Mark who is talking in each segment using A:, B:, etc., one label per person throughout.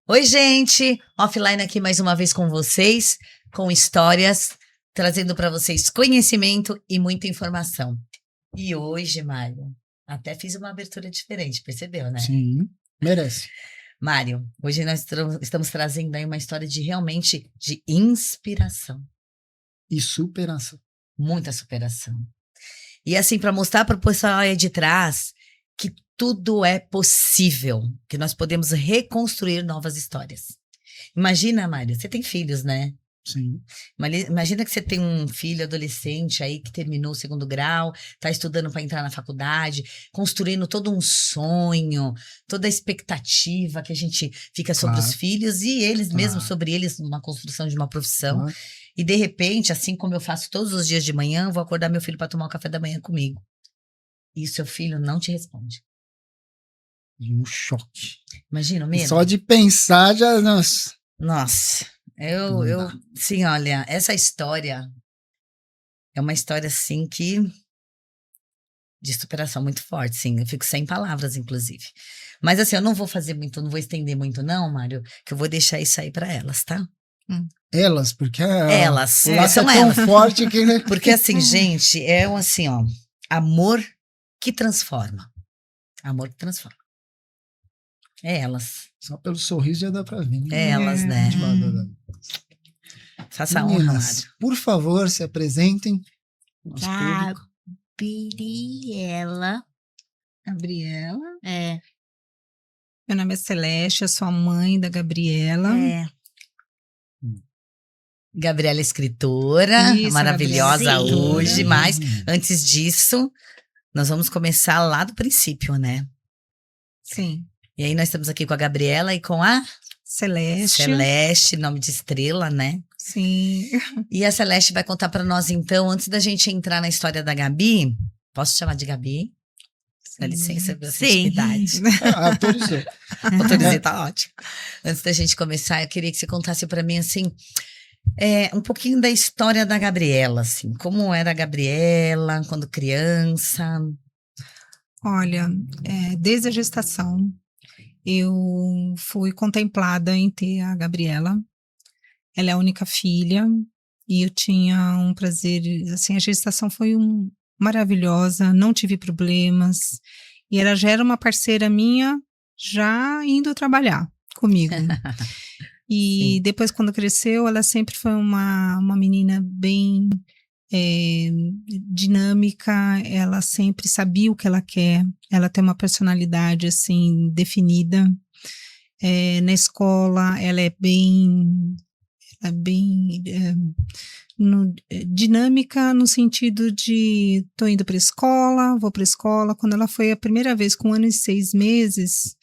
A: Oi, gente! Offline aqui mais uma vez com vocês, com histórias, trazendo para vocês conhecimento e muita informação. E hoje, Mário, até fiz uma abertura diferente, percebeu, né?
B: Sim, merece.
A: Mário, hoje nós estamos trazendo aí uma história de realmente de inspiração.
B: E superação.
A: Muita superação. E assim, para mostrar para o pessoal aí de trás que tudo é possível, que nós podemos reconstruir novas histórias. Imagina, Mário, você tem filhos, né?
B: Sim.
A: Imagina que você tem um filho adolescente aí que terminou o 2º grau, está estudando para entrar na faculdade, construindo todo um sonho, toda a expectativa que a gente fica sobre os filhos e eles mesmos sobre eles, uma construção de uma profissão. E de repente, assim como eu faço todos os dias de manhã, eu vou acordar meu filho para tomar o café da manhã comigo. E o seu filho não te responde.
B: Um choque.
A: Imagina o medo?
B: Só de pensar já...
A: Nossa, sim, olha, essa história é uma história, assim, de superação muito forte, sim. Eu fico sem palavras, inclusive. Mas, assim, eu não vou fazer muito, não vou estender muito, não, Mário, que eu vou deixar isso aí para elas, tá?
B: Elas, porque
A: elas,
B: o laço
A: são
B: é tão
A: elas.
B: forte que... Né?
A: Porque, assim, gente, é assim, ó, amor que transforma. Amor que transforma. É elas.
B: Só pelo sorriso já dá pra ver.
A: É elas, né? Faça a honra, Mário.
B: Por favor, se apresentem. Nosso público.
C: Gabriela?
A: É.
C: Meu nome é Celeste, eu sou a mãe da Gabriela.
A: É. Gabriela é escritora,
C: Isso,
A: maravilhosa
C: Gabriela,
A: hoje,
C: escritora.
A: mas antes disso, nós vamos começar lá do princípio, né?
C: Sim.
A: E aí nós estamos aqui com a Gabriela e com a
C: Celeste.
A: Celeste, nome de estrela, né?
C: Sim.
A: E a Celeste vai contar para nós, então, antes da gente entrar na história da Gabi, posso chamar de Gabi? Dá licença pela sua intimidade.
B: Autorizou.
A: Autorizei, tá ótimo. Antes da gente começar, eu queria que você contasse para mim, assim, um pouquinho da história da Gabriela, assim. Como era a Gabriela quando criança?
C: Olha, desde a gestação, eu fui contemplada em ter a Gabriela. Ela é a única filha e eu tinha um prazer, assim, a gestação foi maravilhosa, não tive problemas e ela já era uma parceira minha já indo trabalhar comigo. E
A: Sim.
C: depois, quando cresceu, ela sempre foi uma menina bem dinâmica, ela sempre sabia o que ela quer, ela tem uma personalidade, assim, definida. Na escola, ela é bem dinâmica no sentido de tô indo para escola, vou para escola. Quando ela foi a primeira vez com 1 ano e 6 meses,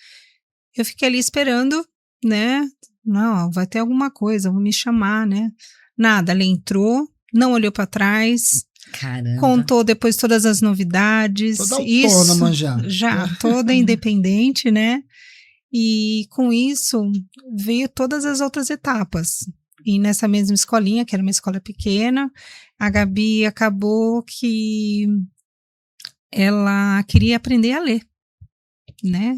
C: eu fiquei ali esperando, né? Não, vai ter alguma coisa, vão me chamar, né? Nada, ela entrou, não olhou para trás.
A: Caramba.
C: Contou depois todas as novidades.
B: Toda autônoma
C: já, toda independente, né? E com isso veio todas as outras etapas. E nessa mesma escolinha, que era uma escola pequena, a Gabi acabou que ela queria aprender a ler, né?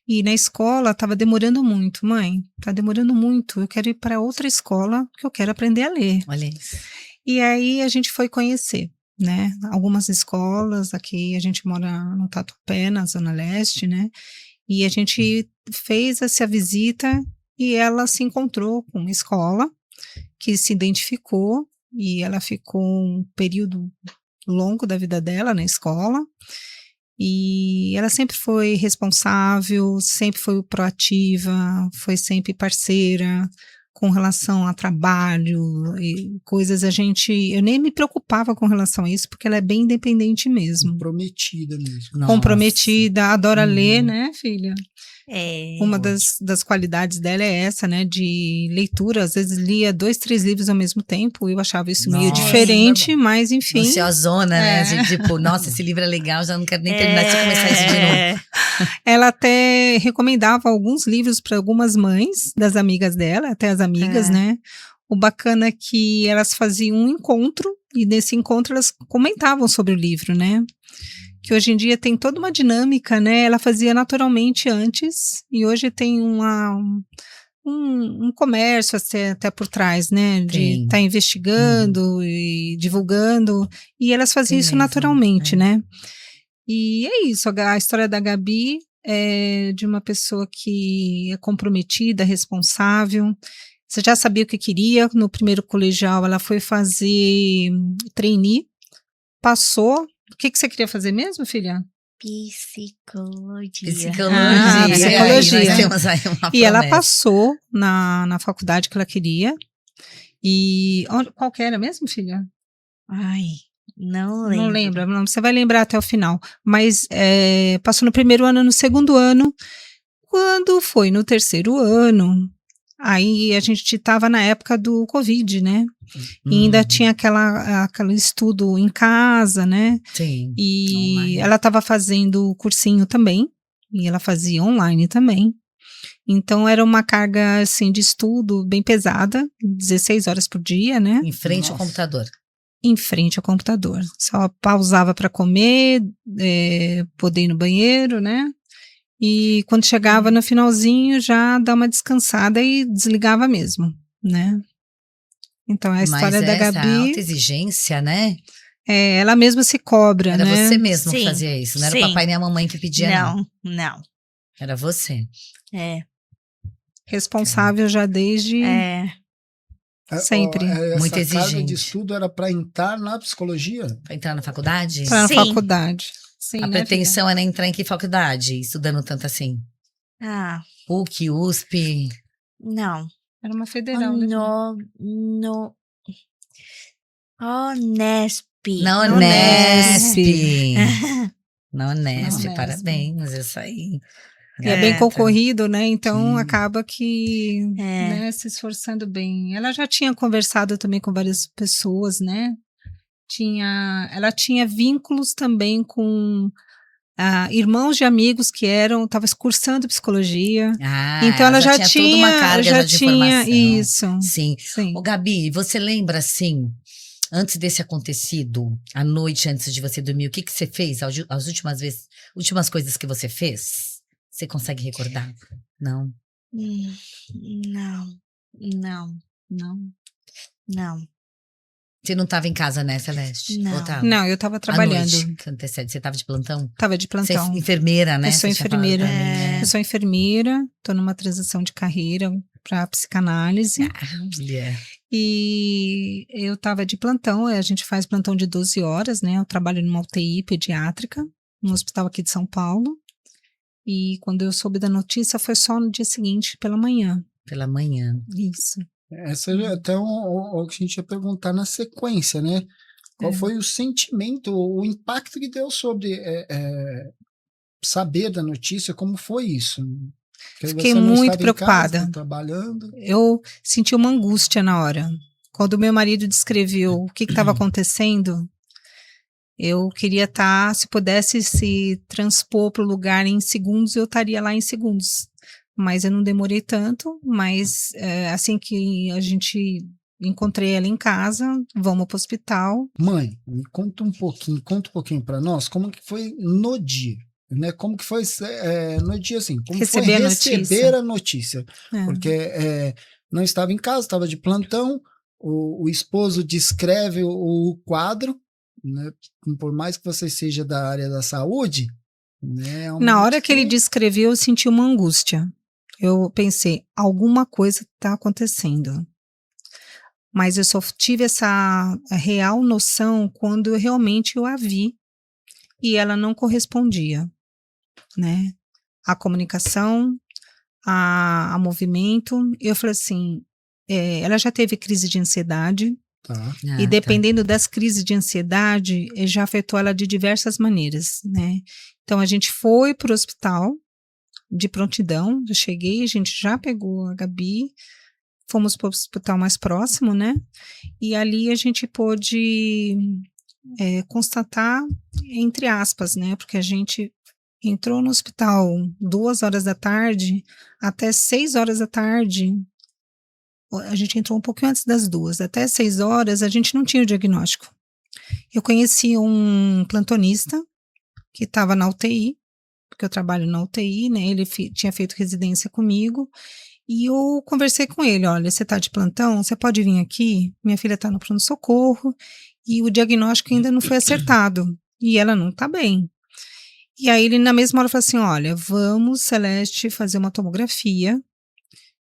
C: E na escola estava demorando muito. Mãe, tá demorando muito, eu quero ir para outra escola porque eu quero aprender a ler.
A: Olha isso.
C: E aí a gente foi conhecer, né? Algumas escolas, aqui a gente mora no Tatuapé, na Zona Leste, né? E a gente fez essa visita e ela se encontrou com uma escola que se identificou e ela ficou um período longo da vida dela na escola e ela sempre foi responsável, sempre foi proativa, foi sempre parceira com relação a trabalho e coisas. Eu nem me preocupava com relação a isso, porque ela é bem independente mesmo.
B: Comprometida mesmo.
A: Nossa.
C: Comprometida, adora ler, né, filha? Uma
A: ótimo.
C: das qualidades dela é essa, né, de leitura. Às vezes lia 2, 3 livros ao mesmo tempo. Eu achava isso meio diferente, mas enfim.
A: Ansiosona, né? Assim, tipo, nossa, esse livro é legal, já não quero nem terminar de começar isso de novo.
C: Ela até recomendava alguns livros para algumas mães das amigas dela, até as amigas, né? O bacana é que elas faziam um encontro e nesse encontro elas comentavam sobre o livro, né? Que hoje em dia tem toda uma dinâmica, né? Ela fazia naturalmente antes e hoje tem um comércio até por trás, né? De
A: Tem.
C: estar investigando e divulgando. E elas faziam
A: Tem
C: isso
A: mesmo,
C: naturalmente,
A: é.
C: né? E é isso, a história da Gabi é de uma pessoa que é comprometida, responsável. Você já sabia o que queria. No primeiro colegial, ela foi fazer trainee, passou. O que você queria fazer mesmo, filha?
D: Psicologia.
A: Psicologia.
C: Psicologia.
A: Aí nós temos aí uma
C: E ela
A: promessa.
C: passou na faculdade que ela queria. E qual que era mesmo, filha?
D: Ai, não
C: Não
D: lembro.
C: lembra, não, você vai lembrar até o final. Mas passou no primeiro ano, no segundo ano. Quando foi no terceiro ano, aí a gente estava na época do Covid, né? E ainda tinha aquele estudo em casa, né?
A: Sim.
C: E
A: Online.
C: ela estava fazendo cursinho também, e ela fazia online também. Então era uma carga assim de estudo bem pesada, 16 horas por dia, né?
A: Em frente ao
B: Nossa.
A: computador.
C: Em frente ao computador. Só pausava para comer, poder ir no banheiro, né? E quando chegava no finalzinho, já dá uma descansada e desligava mesmo, né? Então a história
A: Mas
C: da
A: essa
C: Gabi,
A: alta exigência, né?
C: ela mesma se cobra,
A: Era
C: né?
A: você mesmo que
D: Sim,
A: fazia isso. Não era o
D: sim.
A: papai nem a mamãe que pedia, não.
D: Não.
A: Era você.
D: É.
C: Responsável já desde sempre.
A: Muito
B: Essa carga de
A: exigente.
B: estudo era para entrar na psicologia?
A: Pra entrar na faculdade?
C: Para na
D: Sim.
C: faculdade. Sim,
A: A
C: né,
A: pretensão era entrar em que faculdade? Estudando tanto assim?
D: Ah,
A: PUC, USP?
D: não.
C: filha? Era uma federal, né?
D: No Unesp.
A: Na
C: Na
A: Unesp.
D: Unesp.
A: Na Unesp,
C: Unesp.
A: parabéns, isso aí.
C: E é bem
A: Garota.
C: concorrido, né? Então
B: Sim.
C: acaba que,
D: É.
C: né, se esforçando bem. Ela já tinha conversado também com várias pessoas, né? Ela tinha vínculos também com irmãos de amigos que estavam cursando psicologia.
A: Ah,
C: Então ela já
A: tinha toda uma carga já de informação.
C: isso.
A: Sim.
C: Sim.
A: Ô, Gabi, você lembra, assim, antes desse acontecido, à noite antes de você dormir, o que você fez? As últimas coisas que você fez? Você consegue recordar? Não.
D: Não.
A: Você não estava em casa, né, Celeste?
D: Não.
A: Ou tava?
C: Não, eu estava
A: À
C: trabalhando.
A: noite, que antecede. Você estava de plantão?
C: Estava de
A: Você é
C: plantão.
A: enfermeira, né?
C: Eu sou
A: Você tinha falado
C: enfermeira.
A: pra mim, né?
C: Eu sou enfermeira, estou numa transição de carreira para psicanálise.
A: Olha.
C: E eu estava de plantão, a gente faz plantão de 12 horas, né? Eu trabalho numa UTI pediátrica, num hospital aqui de São Paulo. E quando eu soube da notícia, foi só no dia seguinte, pela manhã.
A: Pela manhã.
C: Isso.
B: Essa já é até o que a gente ia perguntar na sequência, né? Qual foi o sentimento, o impacto que deu sobre saber da notícia, como foi isso? Porque
C: Fiquei
B: você não
C: muito
B: estava em casa,
C: preocupada.
B: trabalhando.
C: Eu senti uma angústia na hora. Quando meu marido descreveu o que estava acontecendo, eu queria se pudesse se transpor para o lugar em segundos, eu estaria lá em segundos. Mas eu não demorei tanto, mas assim que a gente encontrei ela em casa, vamos para o hospital.
B: Mãe, me conta um pouquinho para nós como que foi no dia, né? Como que foi no dia, assim, como
C: Receber
B: foi
C: a
B: receber
C: notícia.
B: a notícia?
C: É.
B: Porque não estava em casa, estava de plantão, o esposo descreve o quadro, né? Por mais que você seja da área da saúde, né?
C: Na hora que ele descreveu, eu senti uma angústia. Eu pensei, alguma coisa está acontecendo. Mas eu só tive essa real noção quando realmente eu a vi e ela não correspondia, né? A comunicação, a movimento. Eu falei assim, ela já teve crise de ansiedade
B: Tá.
C: e dependendo das crises de ansiedade, já afetou ela de diversas maneiras, né? Então a gente foi para o hospital de prontidão, eu cheguei, a gente já pegou a Gabi, fomos para o hospital mais próximo, né? E ali a gente pôde constatar, entre aspas, né? Porque a gente entrou no hospital 2 horas da tarde, até 6 horas da tarde, a gente entrou um pouquinho antes das 2, até 6 horas a gente não tinha o diagnóstico. Eu conheci um plantonista que estava na UTI, porque eu trabalho na UTI, né? Ele tinha feito residência comigo, E eu conversei com ele, olha, você tá de plantão, você pode vir aqui? Minha filha tá no pronto-socorro e o diagnóstico ainda não foi acertado. E ela não tá bem. E aí ele na mesma hora falou assim, olha, vamos, Celeste, fazer uma tomografia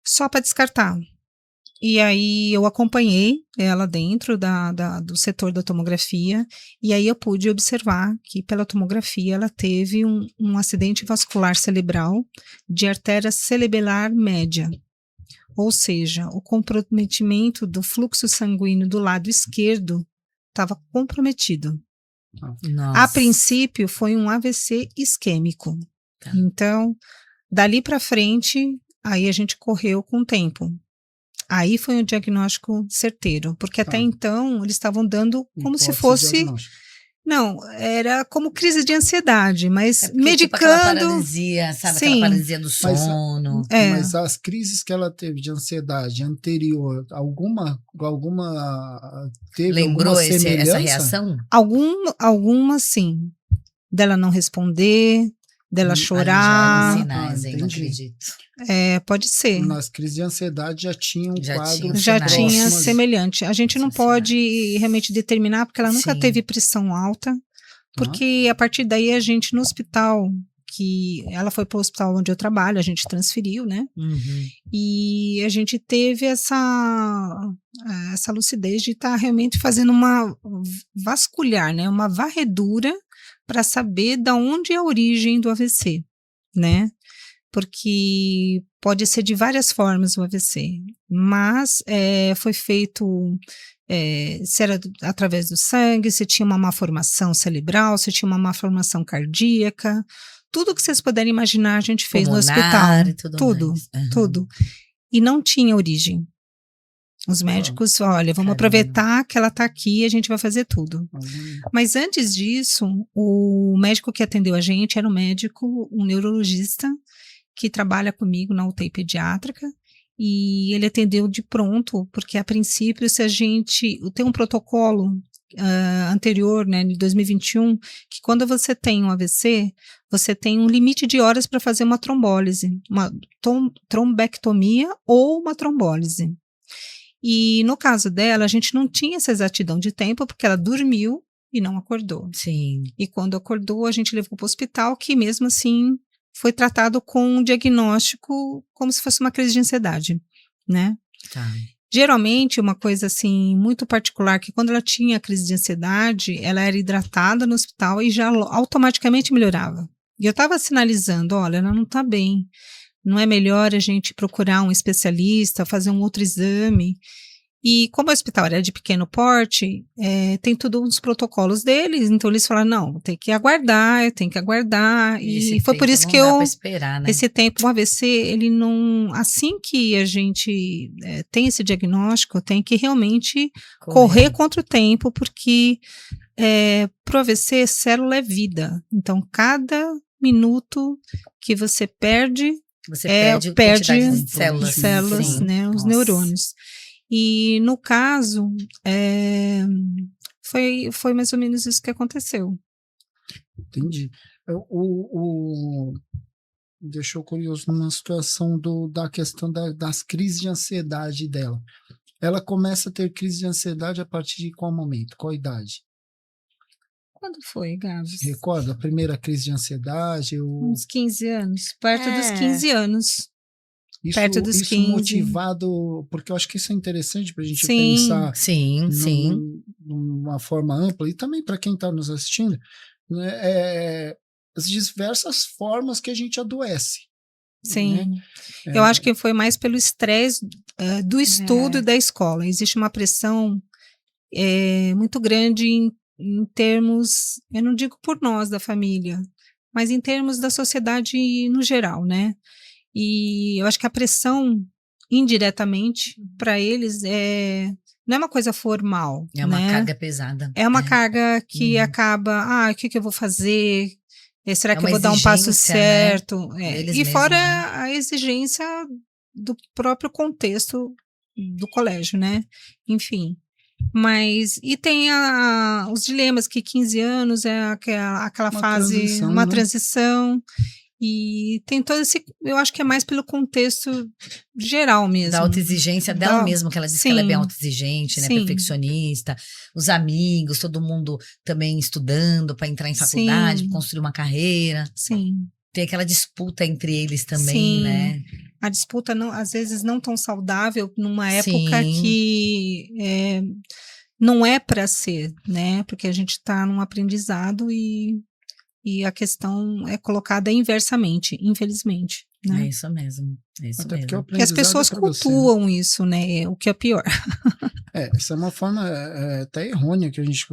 C: só para descartar. E aí eu acompanhei ela dentro do setor da tomografia, e aí eu pude observar que pela tomografia ela teve um acidente vascular cerebral de artéria cerebelar média, ou seja, o comprometimento do fluxo sanguíneo do lado esquerdo estava comprometido. A
A: Nossa.
C: princípio foi um AVC isquêmico.
A: Tá.
C: Então, dali para frente, aí a gente correu com o tempo. Aí foi um diagnóstico certeiro, porque até então eles estavam dando como se
B: Hipótese
C: fosse.
B: diagnóstica.
C: Não, era como crise de ansiedade, mas
A: É porque, tipo, aquela
C: medicando.
A: paralisia, sabe?
C: Sim.
A: Aquela paralisia do
B: Mas-
A: sono.
B: Mas as crises que ela teve de ansiedade anterior, alguma teve
A: Lembrou
B: alguma
A: essa
B: semelhança?
A: reação?
C: Algumas sim, dela não responder, dela
A: Ali já
C: chorar,
A: eram sinais, hein? Não
B: entendi.
A: acredito.
C: pode ser.
B: Nas crises de ansiedade já tinha um
A: Já
B: quadro
A: tinha
C: Já
A: sinais.
C: tinha
B: próximo ali.
C: semelhante. A gente não
A: Tinha
C: pode
A: sinais.
C: realmente determinar, porque ela nunca
A: Sim.
C: teve pressão alta, porque a partir daí a gente no hospital, que ela foi para o hospital onde eu trabalho, a gente transferiu, né?
A: Uhum.
C: E a gente teve essa lucidez de estar realmente fazendo uma vasculhar, né? Uma varredura para saber da onde é a origem do AVC, né? Porque pode ser de várias formas o AVC, mas foi feito se era através do sangue, se tinha uma malformação cerebral, se tinha uma malformação cardíaca, tudo que vocês puderem imaginar a gente fez no
A: Pulmonar
C: hospital,
A: e tudo
C: tudo,
A: mais. Uhum.
C: tudo, e não tinha origem. Os médicos, olha, vamos
A: Caramba.
C: aproveitar que ela está aqui e a gente vai fazer tudo. Mas antes disso, o médico que atendeu a gente era um neurologista, que trabalha comigo na UTI pediátrica, e ele atendeu de pronto, porque a princípio, se a gente tem um protocolo anterior, né, de 2021, que quando você tem um AVC, você tem um limite de horas para fazer uma trombólise, uma trombectomia ou uma trombólise. E no caso dela, a gente não tinha essa exatidão de tempo, porque ela dormiu e não acordou.
A: Sim.
C: E quando acordou, a gente levou para o hospital, que mesmo assim foi tratado com um diagnóstico como se fosse uma crise de ansiedade, né?
A: Tá.
C: Geralmente, uma coisa assim, muito particular, que quando ela tinha crise de ansiedade, ela era hidratada no hospital e já automaticamente melhorava. E eu estava sinalizando, olha, ela não está bem, não é melhor a gente procurar um especialista, fazer um outro exame? E como o hospital era de pequeno porte, tem todos os protocolos deles, então eles falaram, não, tem que aguardar. E foi por isso que
A: não dá pra esperar, né?
C: esse tempo, o AVC, ele não, assim que a gente tem esse diagnóstico, tem que realmente correr contra o tempo, porque pro AVC, célula é vida. Então, cada minuto que você perde,
A: Você perde quantidade de células. Sim.
C: né, os
A: Nossa.
C: neurônios. E no caso, foi mais ou menos isso que aconteceu.
B: Entendi. Deixou curioso numa situação da questão das crises de ansiedade dela. Ela começa a ter crise de ansiedade a partir de qual momento? Qual idade?
C: Quando foi, Gabs?
B: Recorda a primeira crise de ansiedade?
C: Uns 15 anos, perto dos 15 anos. Perto dos
B: isso
C: 15.
B: Motivado, porque eu acho que isso é interessante para a gente
C: Sim,
B: pensar
A: sim.
B: numa forma ampla, e também para quem está nos assistindo, né, as diversas formas que a gente adoece.
C: Sim.
B: Né?
C: Eu acho que foi mais pelo estresse do estudo e da escola. Existe uma pressão muito grande em termos, eu não digo por nós da família, mas em termos da sociedade no geral, né? E eu acho que a pressão, indiretamente, para eles, não é uma coisa formal.
A: É uma
C: né?
A: carga pesada.
C: É uma carga que acaba, o que eu vou fazer? Será que eu vou dar um passo certo?
A: Né?
C: E fora a exigência do próprio contexto do colégio, né? Enfim. Mas, e tem os dilemas, que 15 anos é aquela fase,
B: transição,
C: uma
B: né?
C: transição. E tem todo esse, eu acho que é mais pelo contexto geral mesmo.
A: Da autoexigência dela
C: Da-
A: mesma, que ela diz que ela é bem
C: sim.
A: autoexigente, né?
C: Sim.
A: Perfeccionista, os amigos, todo mundo também estudando para entrar em faculdade,
C: Sim.
A: pra construir uma carreira.
C: Sim.
A: Tem aquela disputa entre eles também,
C: Sim.
A: né?
C: A disputa, não, às vezes, não tão saudável numa época
A: Sim.
C: que não é para ser, né? Porque a gente está num aprendizado e a questão é colocada inversamente, infelizmente.
A: É
C: Né?
A: isso mesmo. É isso
B: Até porque o
A: mesmo.
C: Porque as
B: aprendizado
C: pessoas
B: é pra você, né?
C: cultuam isso, né? O que é pior.
B: Essa é uma forma até errônea que a gente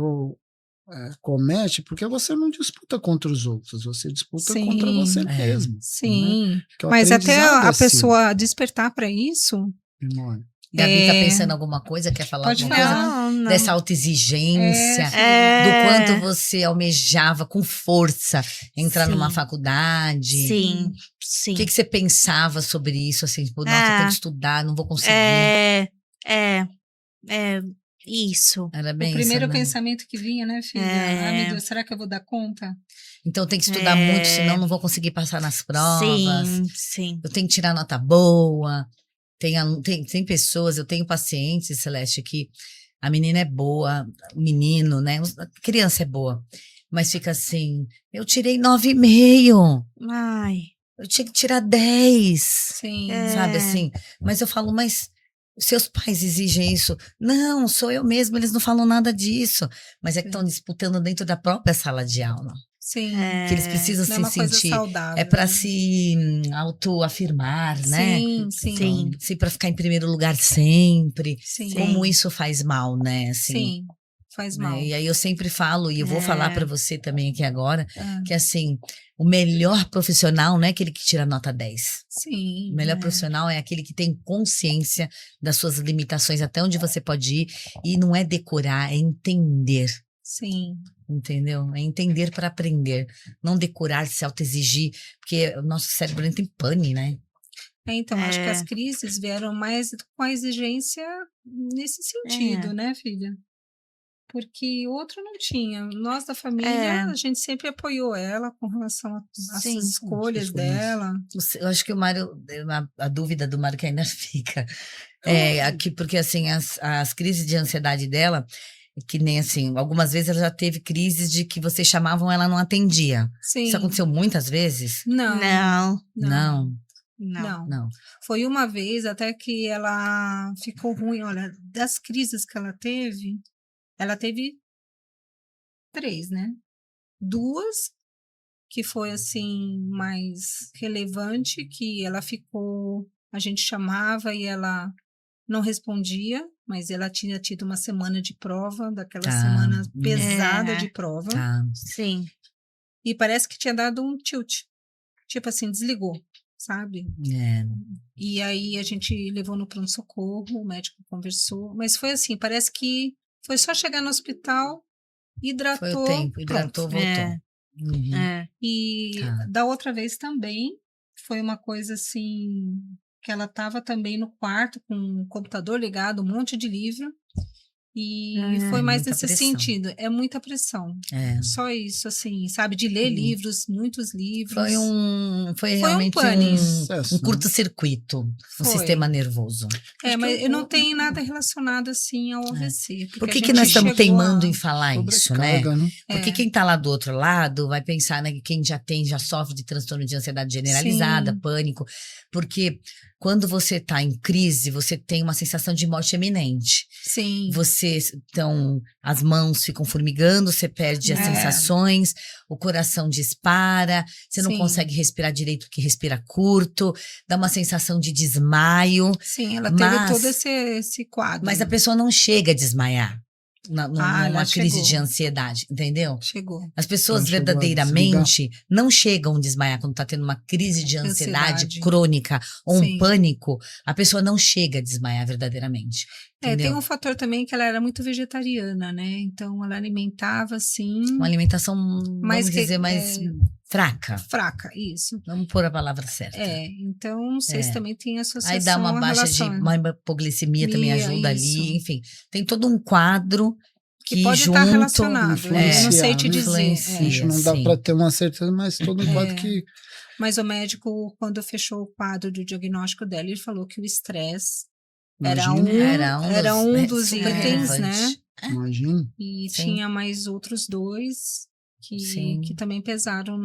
B: comete, porque você não disputa contra os outros, você disputa
C: Sim,
B: contra você
A: é.
B: mesmo. Né?
C: Sim.
B: Porque o
C: Mas até
B: aprendizado
C: a
B: é seu,
C: pessoa despertar para isso.
B: Simone.
A: Gabi tá
C: É.
A: pensando em alguma coisa? Quer falar
C: Pode
A: alguma
C: falar.
A: coisa?
D: Não, não.
A: Dessa autoexigência,
C: É,
A: do
D: É.
A: quanto você almejava com força entrar
D: Sim.
A: numa faculdade.
D: Sim, sim.
A: O que você pensava sobre isso? Assim, tipo, nossa, eu tenho que estudar, não vou conseguir.
D: É isso.
A: Era
C: O
A: bem
C: primeiro
A: isso, né?
C: pensamento que vinha, né, filha?
D: É.
C: Ai, meu Deus, será que eu vou dar conta?
A: Então tem que estudar muito, senão não vou conseguir passar nas provas.
D: Sim, sim.
A: Eu tenho que tirar nota boa. Tem pessoas, eu tenho pacientes, Celeste, que a menina é boa, o menino, né? A criança é boa. Mas fica assim, eu tirei 9,5.
D: Ai,
A: Eu tinha que tirar 10.
C: Sim.
A: Sabe assim? Mas eu falo, mas seus pais exigem isso? Não, sou eu mesmo, eles não falam nada disso. Mas é que estão disputando dentro da própria sala de aula.
C: Sim.
A: Que eles precisam
C: Não é
A: se
C: uma coisa
A: sentir.
C: saudável.
A: É para
C: né?
A: se autoafirmar, né?
C: Sim, sim.
D: Sim.
A: Se para ficar em primeiro lugar sempre.
C: Sim.
A: Como isso faz mal, né? Assim,
C: Sim, faz
A: né?
C: mal.
A: E aí eu sempre falo, e eu vou falar para você também aqui agora,
C: É.
A: que assim, o melhor profissional não é aquele que tira nota 10.
C: Sim.
A: O melhor profissional é aquele que tem consciência das suas limitações, até onde você pode ir, e não é decorar, é entender.
C: Sim.
A: Entendeu? É entender para aprender, não decorar, se autoexigir, porque o nosso cérebro entra em pane, né?
C: Então, acho que as crises vieram mais com a exigência nesse sentido, né, filha? Porque o outro não tinha. Nós da família, a gente sempre apoiou ela com relação às
D: Sim.
C: escolhas dela.
A: Eu acho que o Mário, a dúvida do Mário que ainda fica, aqui, porque assim, as crises de ansiedade dela, que nem assim, algumas vezes ela já teve crises de que vocês chamavam, ela não atendia.
C: Sim.
A: Isso aconteceu muitas vezes?
C: Não.
D: Não,
A: Não.
D: não.
A: Não.
C: Foi uma vez até que ela ficou ruim. Olha, das crises que ela teve 3, né? 2 que foi assim mais relevante, que ela ficou, a gente chamava e ela não respondia, mas ela tinha tido uma semana de prova, daquela semana pesada de prova,
A: Tá.
D: Sim.
C: e parece que tinha dado um tilt, tipo assim, desligou, sabe?
A: É.
C: E aí a gente levou no pronto-socorro, o médico conversou, mas foi assim, parece que foi só chegar no hospital, hidratou,
A: Foi o tempo, hidratou,
C: pronto.
A: voltou. Uhum.
C: E
A: Tá.
C: da outra vez também foi uma coisa assim que ela estava também no quarto com o computador ligado, um monte de livro. E foi mais
A: muita
C: nesse
A: pressão.
C: sentido, é muita pressão.
A: É.
C: Só isso, assim, sabe? De ler livros, muitos livros.
A: Foi realmente
C: pane.
B: Sucesso,
A: um
B: né?
A: curto-circuito no
C: Foi.
A: sistema nervoso.
C: Mas eu não tenho nada relacionado assim ao AVC.
A: Por
C: porque
A: que
C: a
A: nós
C: gente
A: estamos
C: chegou
A: teimando
C: a-
A: em falar isso, né?
B: Sobrecarga, né?
A: Porque quem tá lá do outro lado vai pensar, né, que quem já sofre de transtorno de ansiedade generalizada,
C: Sim.
A: pânico, porque quando você tá em crise, você tem uma sensação de morte iminente.
C: Sim.
A: Então, as mãos ficam formigando, você perde as sensações, o coração dispara, você não
C: Sim.
A: consegue respirar direito porque respira curto, dá uma sensação de desmaio,
C: Sim, ela
A: Mas-
C: teve todo esse quadro.
A: mas a pessoa não chega a desmaiar numa
C: ela
A: crise
C: chegou.
A: de ansiedade, entendeu?
C: Chegou.
A: As pessoas
B: Não chegou a
A: verdadeiramente não chegam a desmaiar quando está tendo uma crise de ansiedade
C: Ansiedade.
A: crônica ou um
C: Sim.
A: pânico. A pessoa não chega a desmaiar verdadeiramente.
C: Tem
A: Entendeu?
C: um fator também que ela era muito vegetariana, né? Então ela alimentava assim,
A: Uma alimentação,
C: Mais
A: vamos
C: que-
A: dizer, mais fraca.
C: fraca, isso.
A: Vamos pôr a palavra certa.
C: Então não sei se também tem associação.
A: Aí dá uma
C: à
A: baixa
C: relação,
A: de uma hipoglicemia também
C: Mia,
A: ajuda
C: isso.
A: ali. Enfim, tem todo um quadro que
C: pode
A: junto
C: estar relacionado.
B: influencia,
C: Eu não sei te
B: né?
C: dizer.
A: Influencia.
B: A gente não dá
A: sim.
B: para ter uma certeza, mas todo um quadro que
C: Mas o médico, quando fechou o quadro do diagnóstico dela, ele falou que o estresse era
B: Imagina.
A: Era
C: um dos
A: super
C: itens, né?
A: relevante.
B: Imagina.
C: E
A: Sim.
C: tinha mais outros 2
A: Sim.
C: que também pesaram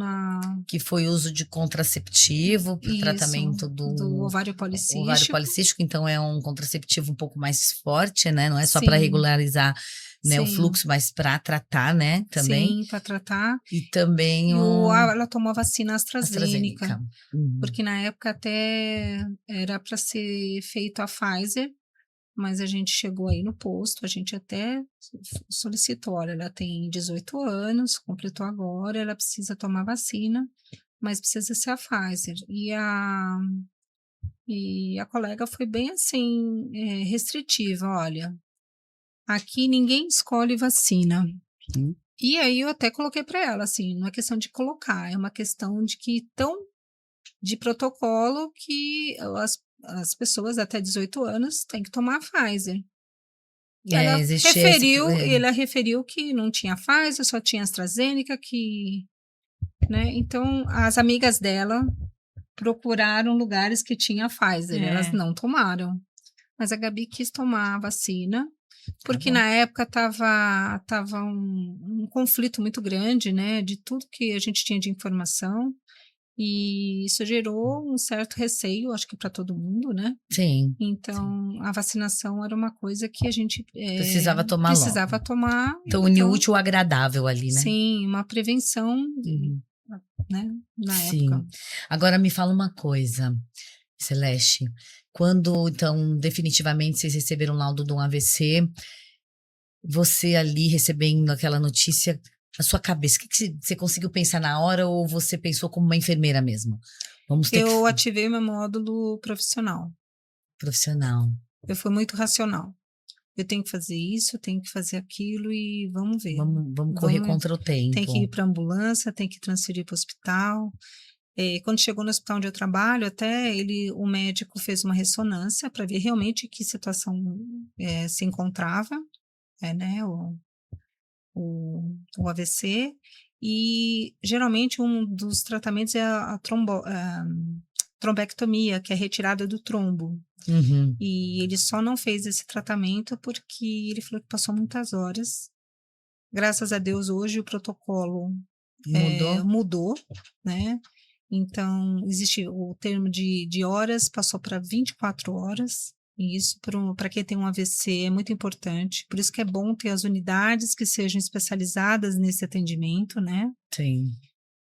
A: Que foi uso de contraceptivo para o
C: Isso,
A: tratamento
C: do
A: do
C: ovário
A: ovário
C: policístico.
A: policístico, então é um contraceptivo um pouco mais forte, né? Não é só para
C: Sim.
A: regularizar, né, o
C: Sim.
A: fluxo, mas para tratar, né, também.
C: Sim, para tratar.
A: E também
C: Ela tomou a vacina AstraZeneca,
A: AstraZeneca. Uhum.
C: porque na época até era para ser feito a Pfizer, mas a gente chegou aí no posto, a gente até solicitou, olha, ela tem 18 anos, completou agora, ela precisa tomar vacina, mas precisa ser a Pfizer. E a colega foi bem assim, restritiva, olha, aqui ninguém escolhe vacina.
B: Sim.
C: E aí eu até coloquei para ela, assim, não é questão de colocar, é uma questão de que de protocolo que as pessoas até 18 anos têm que tomar a Pfizer. E ela
A: existe
C: ela referiu que não tinha Pfizer, só tinha AstraZeneca, né? Então, as amigas dela procuraram lugares que tinha Pfizer, elas não tomaram. Mas a Gabi quis tomar a vacina, porque
A: bom.
C: na época tava um conflito muito grande, né, de tudo que a gente tinha de informação, e isso gerou um certo receio, acho que para todo mundo, né?
A: Sim,
C: Então, a vacinação era uma coisa que a gente
A: precisava tomar
C: precisava
A: logo.
C: tomar.
A: Então, uniu útil ao agradável ali, né?
C: Sim, uma prevenção,
A: Uhum.
C: né, na
A: Sim.
C: época.
A: Agora me fala uma coisa, Celeste. Quando, então, definitivamente vocês receberam o laudo de um AVC, você ali recebendo aquela notícia, na sua cabeça, o que você conseguiu pensar na hora ou você pensou como uma enfermeira mesmo? Vamos ter
C: Eu ativei meu módulo profissional.
A: profissional.
C: Eu fui muito racional. Eu tenho que fazer isso, eu tenho que fazer aquilo e vamos ver.
A: Vamos correr contra o tempo.
C: Tem que ir para a ambulância, tem que transferir para o hospital. Quando chegou no hospital onde eu trabalho, até o médico fez uma ressonância para ver realmente que situação se encontrava, né, o AVC. E geralmente um dos tratamentos é a trombectomia, que é a retirada do trombo.
A: Uhum.
C: E ele só não fez esse tratamento porque ele falou que passou muitas horas. Graças a Deus, hoje o protocolo mudou, né? Então, existe o termo de horas, passou para 24 horas. E isso, para quem tem um AVC, é muito importante. Por isso que é bom ter as unidades que sejam especializadas nesse atendimento, né?
A: Sim.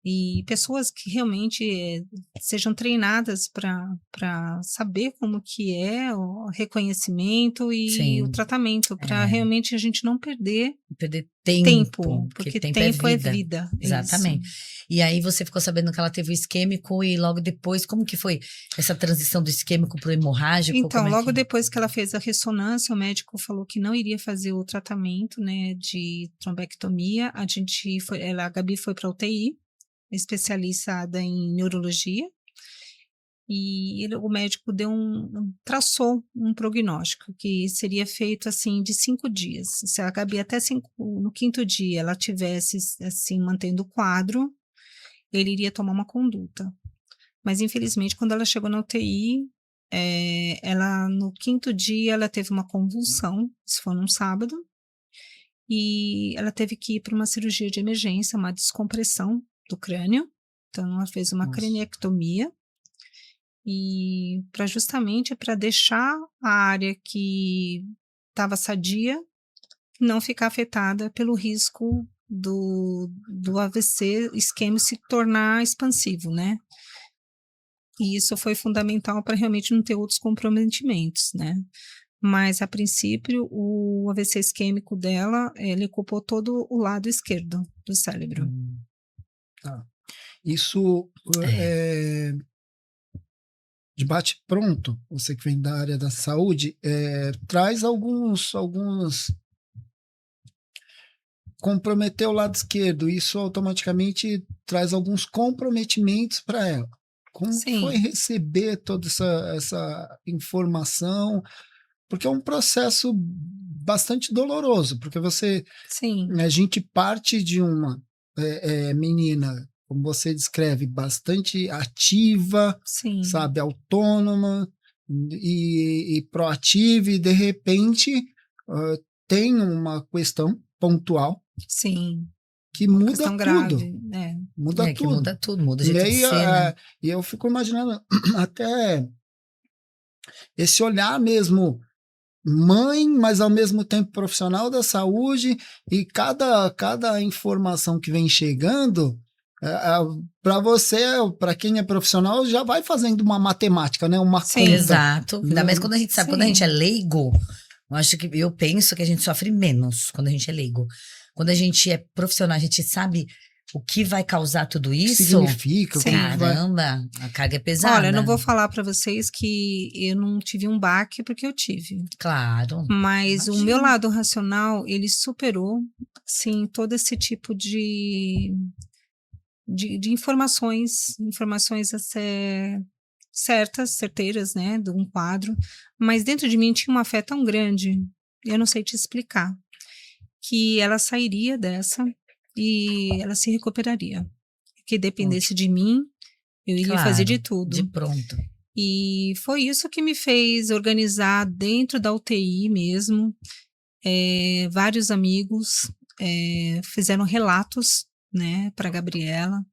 C: E pessoas que realmente sejam treinadas para saber como que é o reconhecimento e
A: Sim.
C: o tratamento, para realmente a gente não perder
A: tempo,
C: porque
A: tempo
C: tempo é vida.
A: Exatamente.
C: Isso.
A: E aí você ficou sabendo que ela teve o isquêmico e logo depois, como que foi essa transição do isquêmico para o hemorrágico?
C: Então, logo depois que ela fez a ressonância, o médico falou que não iria fazer o tratamento, né, de trombectomia. A Gabi foi para UTI, especializada em neurologia, e o médico traçou um prognóstico que seria feito assim de 5 dias. Se a Gabi até no 5º dia ela tivesse assim mantendo o quadro, ele iria tomar uma conduta. Mas infelizmente quando ela chegou na UTI, ela no 5º dia ela teve uma convulsão, isso foi num sábado, e ela teve que ir para uma cirurgia de emergência, uma descompressão do crânio. Então, ela fez uma craniectomia e justamente para deixar a área que estava sadia não ficar afetada pelo risco do AVC isquêmico se tornar expansivo, né? E isso foi fundamental para realmente não ter outros comprometimentos, né? Mas, a princípio, o AVC isquêmico dela, ele ocupou todo o lado esquerdo do cérebro.
B: Tá. Isso de bate-pronto, você que vem da área da saúde, traz alguns comprometer o lado esquerdo, isso automaticamente traz alguns comprometimentos para ela. Como foi receber toda essa informação? Porque é um processo bastante doloroso, porque a gente parte de uma menina como você descreve, bastante ativa,
C: Sim.
B: sabe, autônoma e proativa, e de repente tem uma questão pontual
C: Sim.
B: que
C: Uma
B: muda
C: questão
B: tudo.
C: grave.
B: Muda
A: que
B: tudo.
A: muda tudo, muda o
B: E
A: jeito
B: aí,
A: de ser, né?
B: e eu fico imaginando até esse olhar mesmo, mãe, mas ao mesmo tempo profissional da saúde, e cada informação que vem chegando, para você, para quem é profissional, já vai fazendo uma matemática, né? Uma
C: Sim.
B: conta.
A: Exato. Ainda mais quando a gente sabe, quando a gente é
C: Sim.
A: leigo, eu penso que a gente sofre menos quando a gente é leigo. Quando a gente é profissional, a gente sabe o que vai causar tudo
B: O que
A: isso.
B: significa, o que
C: Sim.
B: vai.
A: Caramba, a carga é pesada.
C: Olha, eu não vou falar para vocês que eu não tive um baque, porque eu tive.
A: Claro.
C: Mas o
A: Imagina.
C: meu lado racional, ele superou, sim, todo esse tipo de informações certas, certeiras, né, de um quadro. Mas dentro de mim tinha uma fé tão grande, eu não sei te explicar, que ela sairia dessa e ela se recuperaria. Que dependesse de mim, eu iria fazer de tudo.
A: De pronto.
C: E foi isso que me fez organizar dentro da UTI mesmo. Vários amigos fizeram relatos, né, para Gabriela,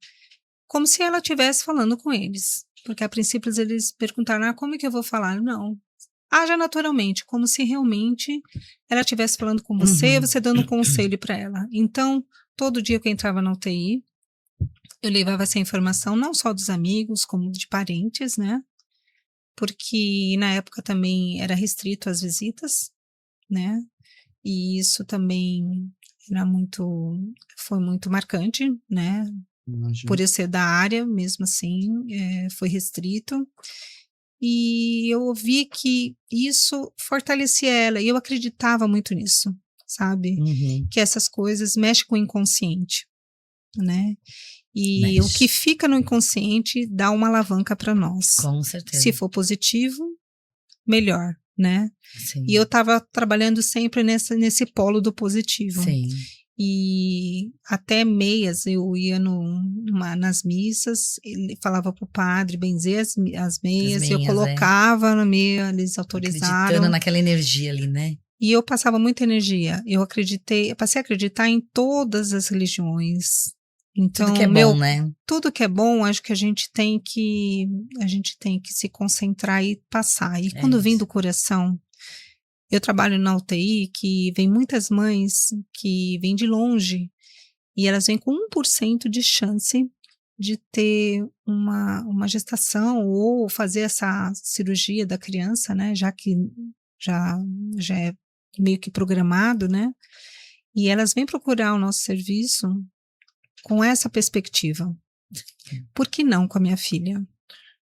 C: como se ela estivesse falando com eles. Porque a princípio eles perguntaram, como é que eu vou falar? Não. Haja naturalmente, como se realmente ela estivesse falando com você, você dando um conselho para ela. Então, todo dia que eu entrava na UTI, eu levava essa informação não só dos amigos, como de parentes, né? Porque na época também era restrito às visitas, né? E isso também foi muito marcante, né?
B: Imagino.
C: Por eu ser da área, mesmo assim, foi restrito. E eu vi que isso fortalecia ela, e eu acreditava muito nisso, sabe? Que essas coisas mexem com o inconsciente, né? E o que fica no inconsciente dá uma alavanca para nós.
A: Com certeza.
C: Se for positivo, melhor, né?
A: Sim.
C: E eu estava trabalhando sempre nesse polo do positivo.
A: Sim.
C: E até meias, eu ia nas missas, ele falava para o padre benzer as meias, eu colocava na meia, eles autorizaram.
A: Acreditando naquela energia ali, né?
C: E eu passava muita energia. Eu passei a acreditar em todas as religiões. Então,
A: tudo que é bom, né?
C: Tudo que é bom, acho que a gente tem que se concentrar e passar. E quando vem do coração, eu trabalho na UTI, que vem muitas mães que vêm de longe e elas vêm com 1% de chance de ter uma gestação ou fazer essa cirurgia da criança, né? Já que já é meio que programado, né? E elas vêm procurar o nosso serviço com essa perspectiva. Por que não com a minha filha?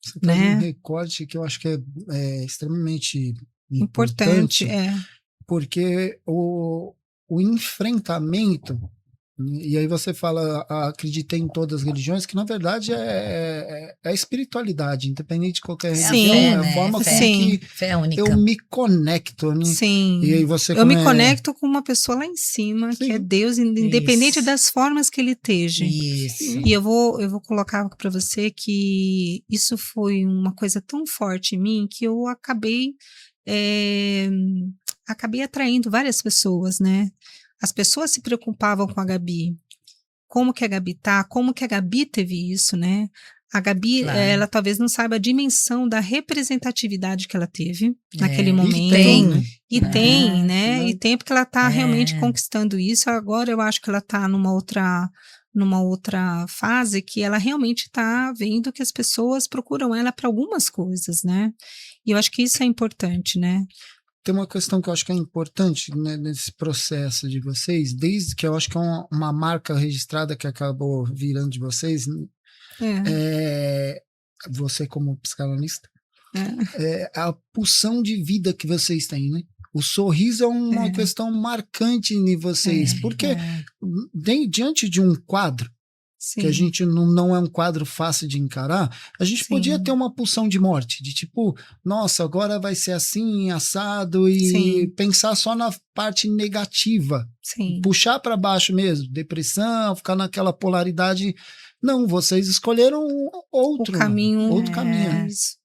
B: Você traz um recorte que eu acho que é extremamente importante, porque o enfrentamento, e aí você fala, acreditei em todas as religiões, que na verdade é a espiritualidade, independente de qualquer religião, é a forma como que eu me conecto, né?
C: Sim,
B: e aí você
C: me conecto com uma pessoa lá em cima, que é Deus, independente das formas que ele esteja.
A: Isso.
C: E eu vou colocar para você que isso foi uma coisa tão forte em mim, que eu acabei atraindo várias pessoas, né? As pessoas se preocupavam com a Gabi. Como que a Gabi tá? Como que a Gabi teve isso, né? A Gabi, ela talvez não saiba a dimensão da representatividade que ela teve naquele momento. E tem, né? E tem porque ela tá realmente conquistando isso. Agora eu acho que ela tá numa outra fase que ela realmente tá vendo que as pessoas procuram ela para algumas coisas, né? E eu acho que isso é importante, né?
B: Tem uma questão que eu acho que é importante, né, nesse processo de vocês, desde que eu acho que é uma marca registrada que acabou virando de vocês, você como psicanalista, a pulsão de vida que vocês têm, né? O sorriso é uma questão marcante em vocês, porque diante de um quadro, que a gente não é um quadro fácil de encarar, a gente podia ter uma pulsão de morte, de tipo, nossa, agora vai ser assim, assado, e pensar só na parte negativa, puxar para baixo mesmo, depressão, ficar naquela polaridade Não, vocês escolheram outro
C: caminho.
B: outro caminho.
C: Isso.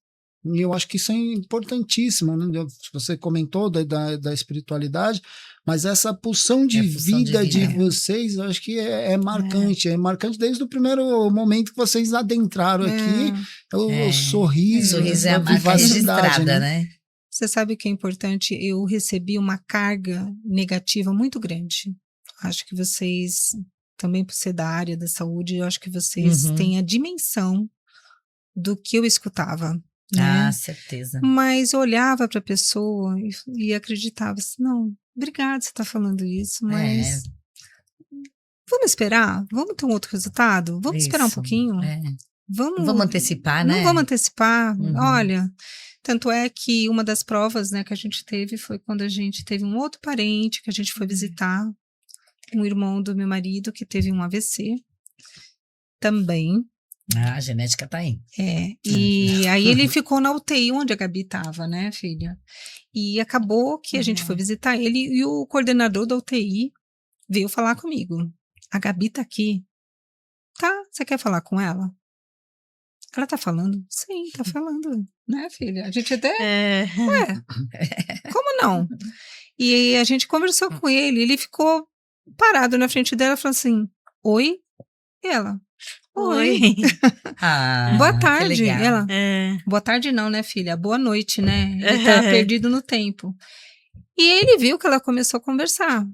B: E eu acho que isso é importantíssimo, né? Você comentou da espiritualidade, mas essa pulsão de vida de vocês, eu acho que é marcante. É marcante desde o primeiro momento que vocês adentraram aqui, o sorriso,
A: sorriso é
B: a
A: a marca
B: vivacidade,
A: registrada, né?
C: Você sabe o que é importante? Eu recebi uma carga negativa muito grande. Acho que vocês, também por ser da área da saúde, eu acho que vocês têm a dimensão do que eu escutava. Né?
A: Ah, certeza.
C: Mas eu olhava para a pessoa e acreditava assim, não, obrigada, você está falando isso, mas vamos esperar? Vamos ter um outro resultado? Vamos esperar um pouquinho?
A: Não vamos antecipar, né?
C: Não vamos antecipar. Olha, tanto é que uma das provas, né, que a gente teve foi quando a gente teve um outro parente que a gente foi visitar, um irmão do meu marido que teve um AVC também.
A: Ah, a genética tá aí.
C: E aí ele ficou na UTI onde a Gabi estava, né, filha? E acabou que a gente foi visitar ele e o coordenador da UTI veio falar comigo. A Gabi tá aqui. Tá, você quer falar com ela? Ela tá falando? Sim, tá falando, né, filha? A gente até... Ué, como não? E a gente conversou com ele ficou parado na frente dela e falou assim, oi? E ela... Oi. Boa tarde. Ela, boa tarde não, né, filha? Boa noite, né? Ele tá perdido no tempo. E ele viu que ela começou a conversar.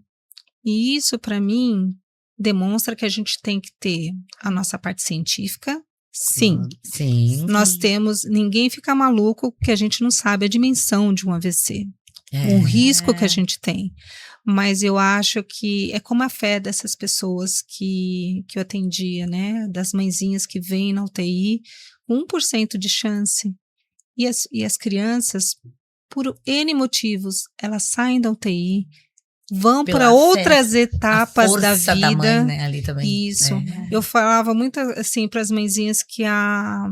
C: E isso, para mim, demonstra que a gente tem que ter a nossa parte científica. Sim. Nós temos... Ninguém fica maluco que a gente não sabe a dimensão de um AVC. O risco que a gente tem. Mas eu acho que é como a fé dessas pessoas que eu atendia, né? Das mãezinhas que vêm na UTI, 1% de chance. E as crianças, por N motivos, elas saem da UTI, vão para outras etapas da vida.
A: Da mãe, né, ali também.
C: Isso. Eu falava muito assim para as mãezinhas que a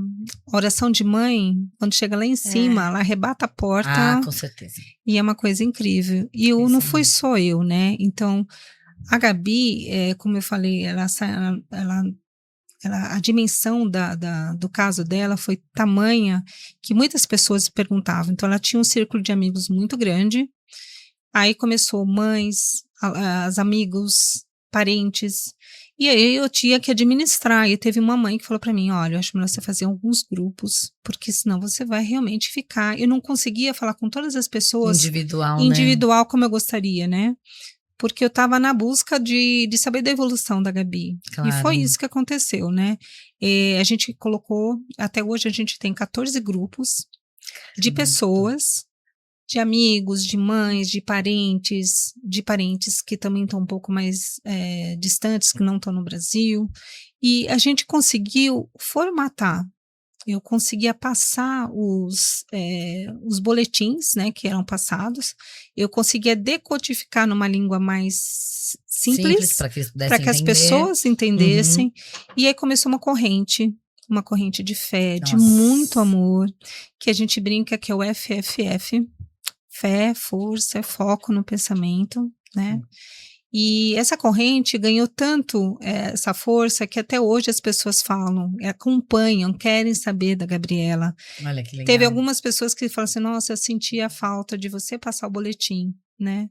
C: oração de mãe, quando chega lá em cima, ela arrebata a porta.
A: Ah, com certeza.
C: E é uma coisa incrível. E não fui só eu, né? Então, a Gabi, como eu falei, a dimensão do caso dela foi tamanha que muitas pessoas perguntavam. Então, ela tinha um círculo de amigos muito grande. Aí começou mães, as amigos, parentes. E aí eu tinha que administrar. E teve uma mãe que falou para mim, olha, eu acho melhor você fazer alguns grupos, porque senão você vai realmente ficar... Eu não conseguia falar com todas as pessoas... Individual, né? Como eu gostaria, né? Porque eu estava na busca de saber da evolução da Gabi. Claro. E foi isso que aconteceu, né? A gente colocou... Até hoje a gente tem 14 grupos de pessoas... de amigos, de mães, de parentes que também estão um pouco mais distantes, que não estão no Brasil. E a gente conseguiu formatar. Eu conseguia passar os boletins, né, que eram passados. Eu conseguia decodificar numa língua mais simples para que as pessoas entendessem. E aí começou uma corrente de fé, de muito amor, que a gente brinca que é o FFF. Fé, força, foco no pensamento, né? E essa corrente ganhou tanto essa força que até hoje as pessoas falam, acompanham, querem saber da Gabriela.
A: Olha que legal.
C: Teve algumas pessoas que falam assim, nossa, eu senti a falta de você passar o boletim, né?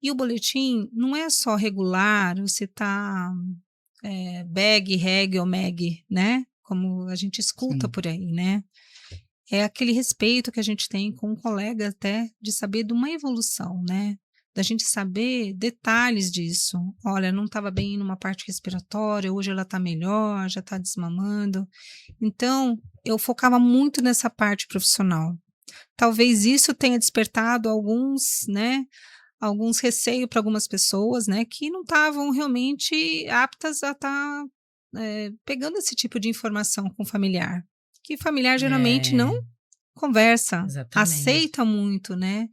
C: E o boletim não é só regular, você tá bag, reg ou meg, né? Como a gente escuta por aí, né? É aquele respeito que a gente tem com um colega até de saber de uma evolução, né? Da gente saber detalhes disso. Olha, não estava bem numa parte respiratória, hoje ela está melhor, já está desmamando. Então, eu focava muito nessa parte profissional. Talvez isso tenha despertado alguns receios para algumas pessoas, né? Que não estavam realmente aptas a estar pegando esse tipo de informação com o familiar. Que familiar geralmente não conversa, aceita muito, né?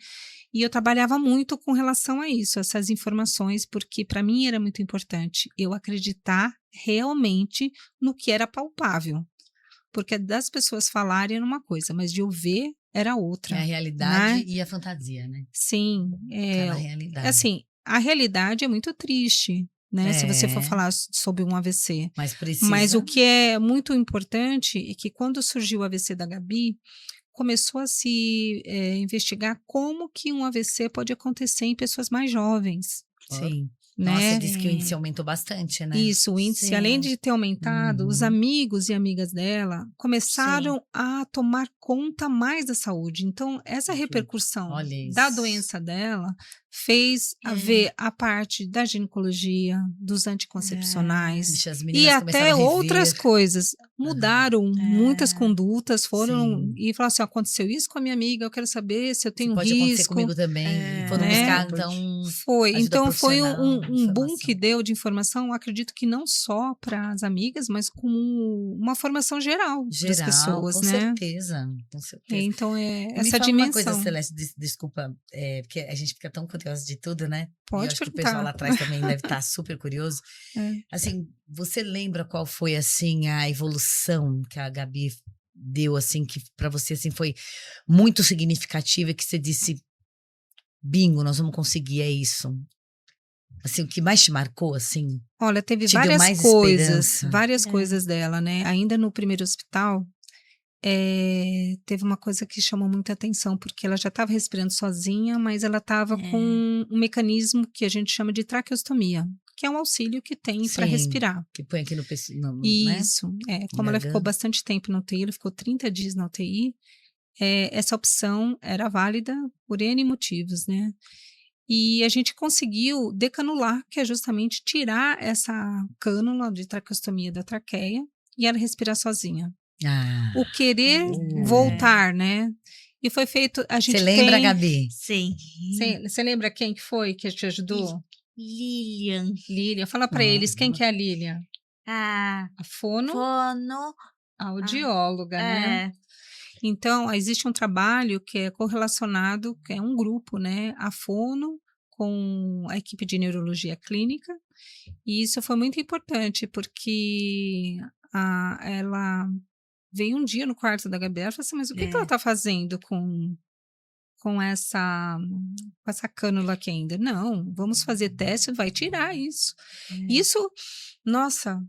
C: E eu trabalhava muito com relação a isso, essas informações, porque para mim era muito importante eu acreditar realmente no que era palpável. Porque das pessoas falarem era uma coisa, mas de eu ver era outra.
A: É a realidade,
C: né?
A: E a fantasia, né?
C: Sim.
A: Aquela realidade.
C: Assim, a realidade é muito triste. né? Se você for
A: É.
C: falar sobre um AVC.
A: Mas precisa.
C: Mas o que é muito importante é que quando surgiu o AVC da Gabi, começou a se investigar como que um AVC pode acontecer em pessoas mais jovens,
A: Sim.
C: né?
A: Nossa, diz que o índice aumentou bastante, né?
C: Isso, o índice, além
D: Sim.
C: de ter aumentado, os
A: Uhum.
C: amigos e amigas dela começaram a tomar conta mais da saúde. Então, essa
A: Que-
C: repercussão
A: olha
C: da
A: isso.
C: doença dela fez ver a parte da ginecologia, dos anticoncepcionais
A: Vixe, as
C: e
A: meninas
C: até
A: começaram a
C: outras
A: rever.
C: coisas. Mudaram muitas condutas, foram
A: Sim.
C: e falaram assim: aconteceu isso com a minha amiga, eu quero saber se eu
A: Se
C: tenho
A: pode acontecer
C: risco.
A: comigo também. E foram
C: né?
A: buscar,
B: Importante.
A: então,
C: Foi,
A: ajuda
C: então foi
A: profissional,
C: um boom
A: informação.
C: que deu de informação, acredito que não só para as amigas, mas como uma formação geral das
A: Geral,
C: pessoas,
A: com
C: né?
A: certeza. Com certeza.
C: Então é
A: E me
C: essa
A: fala uma coisa,
C: dimensão.
A: Celeste, desculpa, porque a gente fica tão curiosa de tudo, né? E eu
C: Pode
A: acho que o pessoal lá
C: perguntar.
A: atrás também deve estar super curioso.
C: É.
A: Assim, você lembra qual foi, assim, a evolução que a Gabi deu, assim, que pra você, assim, foi muito significativa, que você disse, bingo, nós vamos conseguir, é isso. Assim, o que mais te marcou, assim,
C: Olha, teve
A: te deu mais esperança?
C: várias coisas dela, né? Ainda no primeiro hospital, teve uma coisa que chamou muita atenção, porque ela já estava respirando sozinha, mas ela estava com um mecanismo que a gente chama de traqueostomia, que é um auxílio que tem para
A: Sim,
C: respirar.
A: que põe aqui no né?
C: Isso, como ela ficou
A: Garganta.
C: bastante tempo na UTI, ela ficou 30 dias na UTI, essa opção era válida por N motivos, né? E a gente conseguiu decanular, que é justamente tirar essa cânula de traqueostomia da traqueia e ela respirar sozinha.
A: Ah,
C: O querer voltar, né? E foi feito, a
A: você
C: gente
A: lembra,
C: tem...
A: Gabi?
D: Sim.
C: Você lembra quem que foi que te ajudou?
D: Lilian.
C: Lilian. Fala para eles, quem que é a Lilian?
D: Ah,
C: A fono...
D: fono.
C: audióloga, né? Então, existe um trabalho que é correlacionado, que é um grupo, né? A fono com a equipe de neurologia clínica. E isso foi muito importante, porque ela veio um dia no quarto da Gabriela e falou assim, mas o que ela está fazendo com essa cânula aqui ainda? Não, vamos fazer teste, vai tirar isso. Isso, nossa...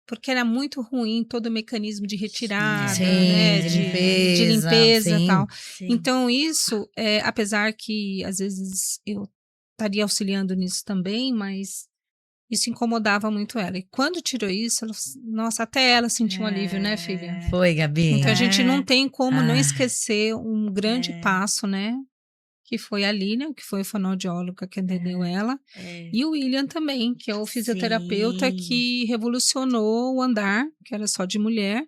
C: Porque era muito ruim todo o mecanismo de retirada,
A: Sim,
C: né?
A: de
C: De
A: limpeza,
C: limpeza e
A: sim.
C: tal.
D: Sim.
C: Então, isso, apesar que às vezes eu estaria auxiliando nisso também, mas isso incomodava muito ela. E quando tirou isso, nossa, até ela sentiu um alívio, né, filha?
A: Foi, Gabi?
C: Então, a gente não tem como não
A: Ah.
C: esquecer um grande passo, né? Que foi a Lilian, que foi a fonoaudióloga que atendeu ela, e o William também, que é o fisioterapeuta que revolucionou o andar, que era só de mulher,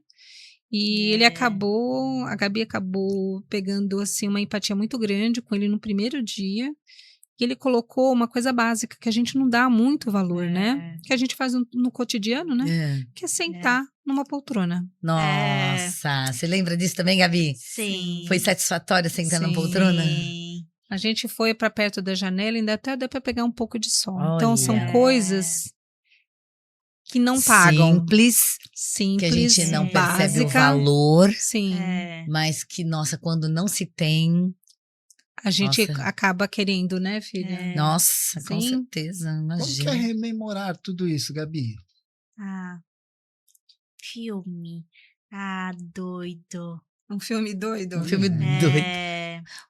C: e ele a Gabi acabou pegando, assim, uma empatia muito grande com ele no primeiro dia, e ele colocou uma coisa básica, que a gente não dá muito valor, né? Que a gente faz no cotidiano, né? Que é sentar numa poltrona.
A: Nossa, você lembra disso também, Gabi?
D: Sim.
A: Foi satisfatório sentar na
C: Sim.
A: poltrona?
D: Sim.
C: A gente foi para perto da janela, ainda até deu para pegar um pouco de sol.
A: Olha.
C: Então, são coisas que não pagam.
A: Simples,
C: Simples,
A: que a gente não percebe o
C: básica.
A: valor,
C: Sim.
A: mas que, nossa, quando não se tem,
C: A gente
A: nossa.
C: acaba querendo, né, filha?
A: Nossa, com
C: Sim.
A: certeza,
B: Como que
A: imagina.
B: é rememorar tudo isso, Gabi?
D: Filme. Doido.
C: Um filme doido.
A: Um filme doido.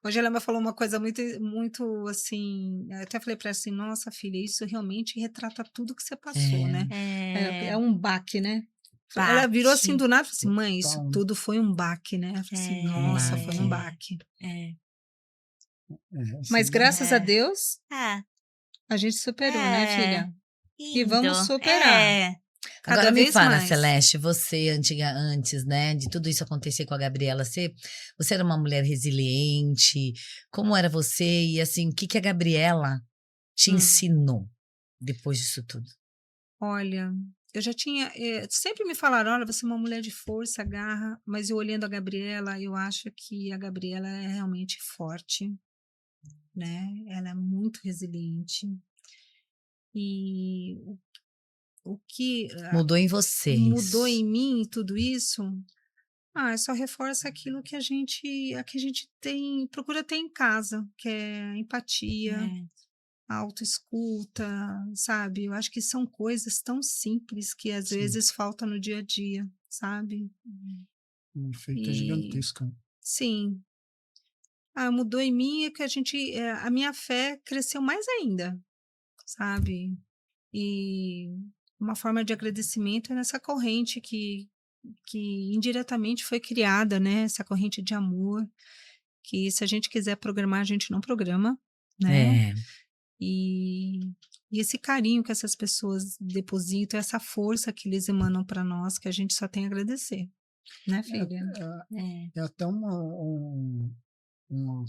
C: Hoje ela me falou uma coisa muito, muito assim. Eu até falei para ela assim: nossa, filha, isso realmente retrata tudo que você passou, né? É um baque, né? Ela virou assim do nada e falou assim: mãe, isso tudo foi um baque, né? Eu falei assim: nossa, foi um baque. Mas graças a Deus, a gente superou, né, filha? E vamos superar. Cada
A: Agora me
C: vez
A: fala,
C: mais.
A: Celeste, você antes, né, de tudo isso acontecer com a Gabriela, você era uma mulher resiliente, como era você e assim, o que a Gabriela te ensinou depois disso tudo?
C: Olha, eu já tinha, sempre me falaram, olha, você é uma mulher de força, garra, mas eu olhando a Gabriela, eu acho que a Gabriela é realmente forte, né? Ela é muito resiliente. E o que
A: Mudou em você
C: mudou
A: isso.
C: em mim tudo isso, só reforça aquilo que a gente tem, procura ter em casa, que é empatia, a autoescuta, sabe? Eu acho que são coisas tão simples que às vezes faltam no dia a dia, sabe?
B: Um efeito
C: E
B: gigantesco.
C: sim. Mudou em mim é que a minha fé cresceu mais ainda, sabe? E uma forma de agradecimento é nessa corrente que indiretamente foi criada, né? Essa corrente de amor, que se a gente quiser programar, a gente não programa, né?
A: É.
C: E esse carinho que essas pessoas depositam, essa força que eles emanam para nós, que a gente só tem a agradecer, né, filha?
B: É até uma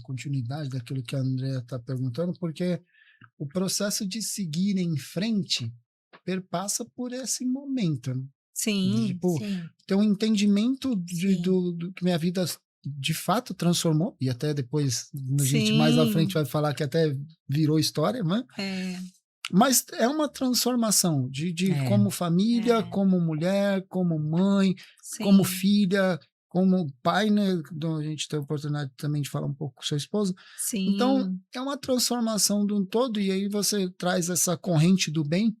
B: continuidade daquilo que a Andrea está perguntando, porque o processo de seguir em frente perpassa por esse momento, né?
C: Sim,
B: Tipo,
D: Sim.
B: ter um entendimento
D: Sim.
B: do que minha vida de fato transformou, e até depois a gente mais à frente vai falar que até virou história, né? Mas é uma transformação de como família, como mulher, como mãe, como filha, como pai, né? Então a gente tem a oportunidade também de falar um pouco com seu esposo.
C: sim.
B: Então é uma transformação de um todo, e aí você traz essa corrente do bem,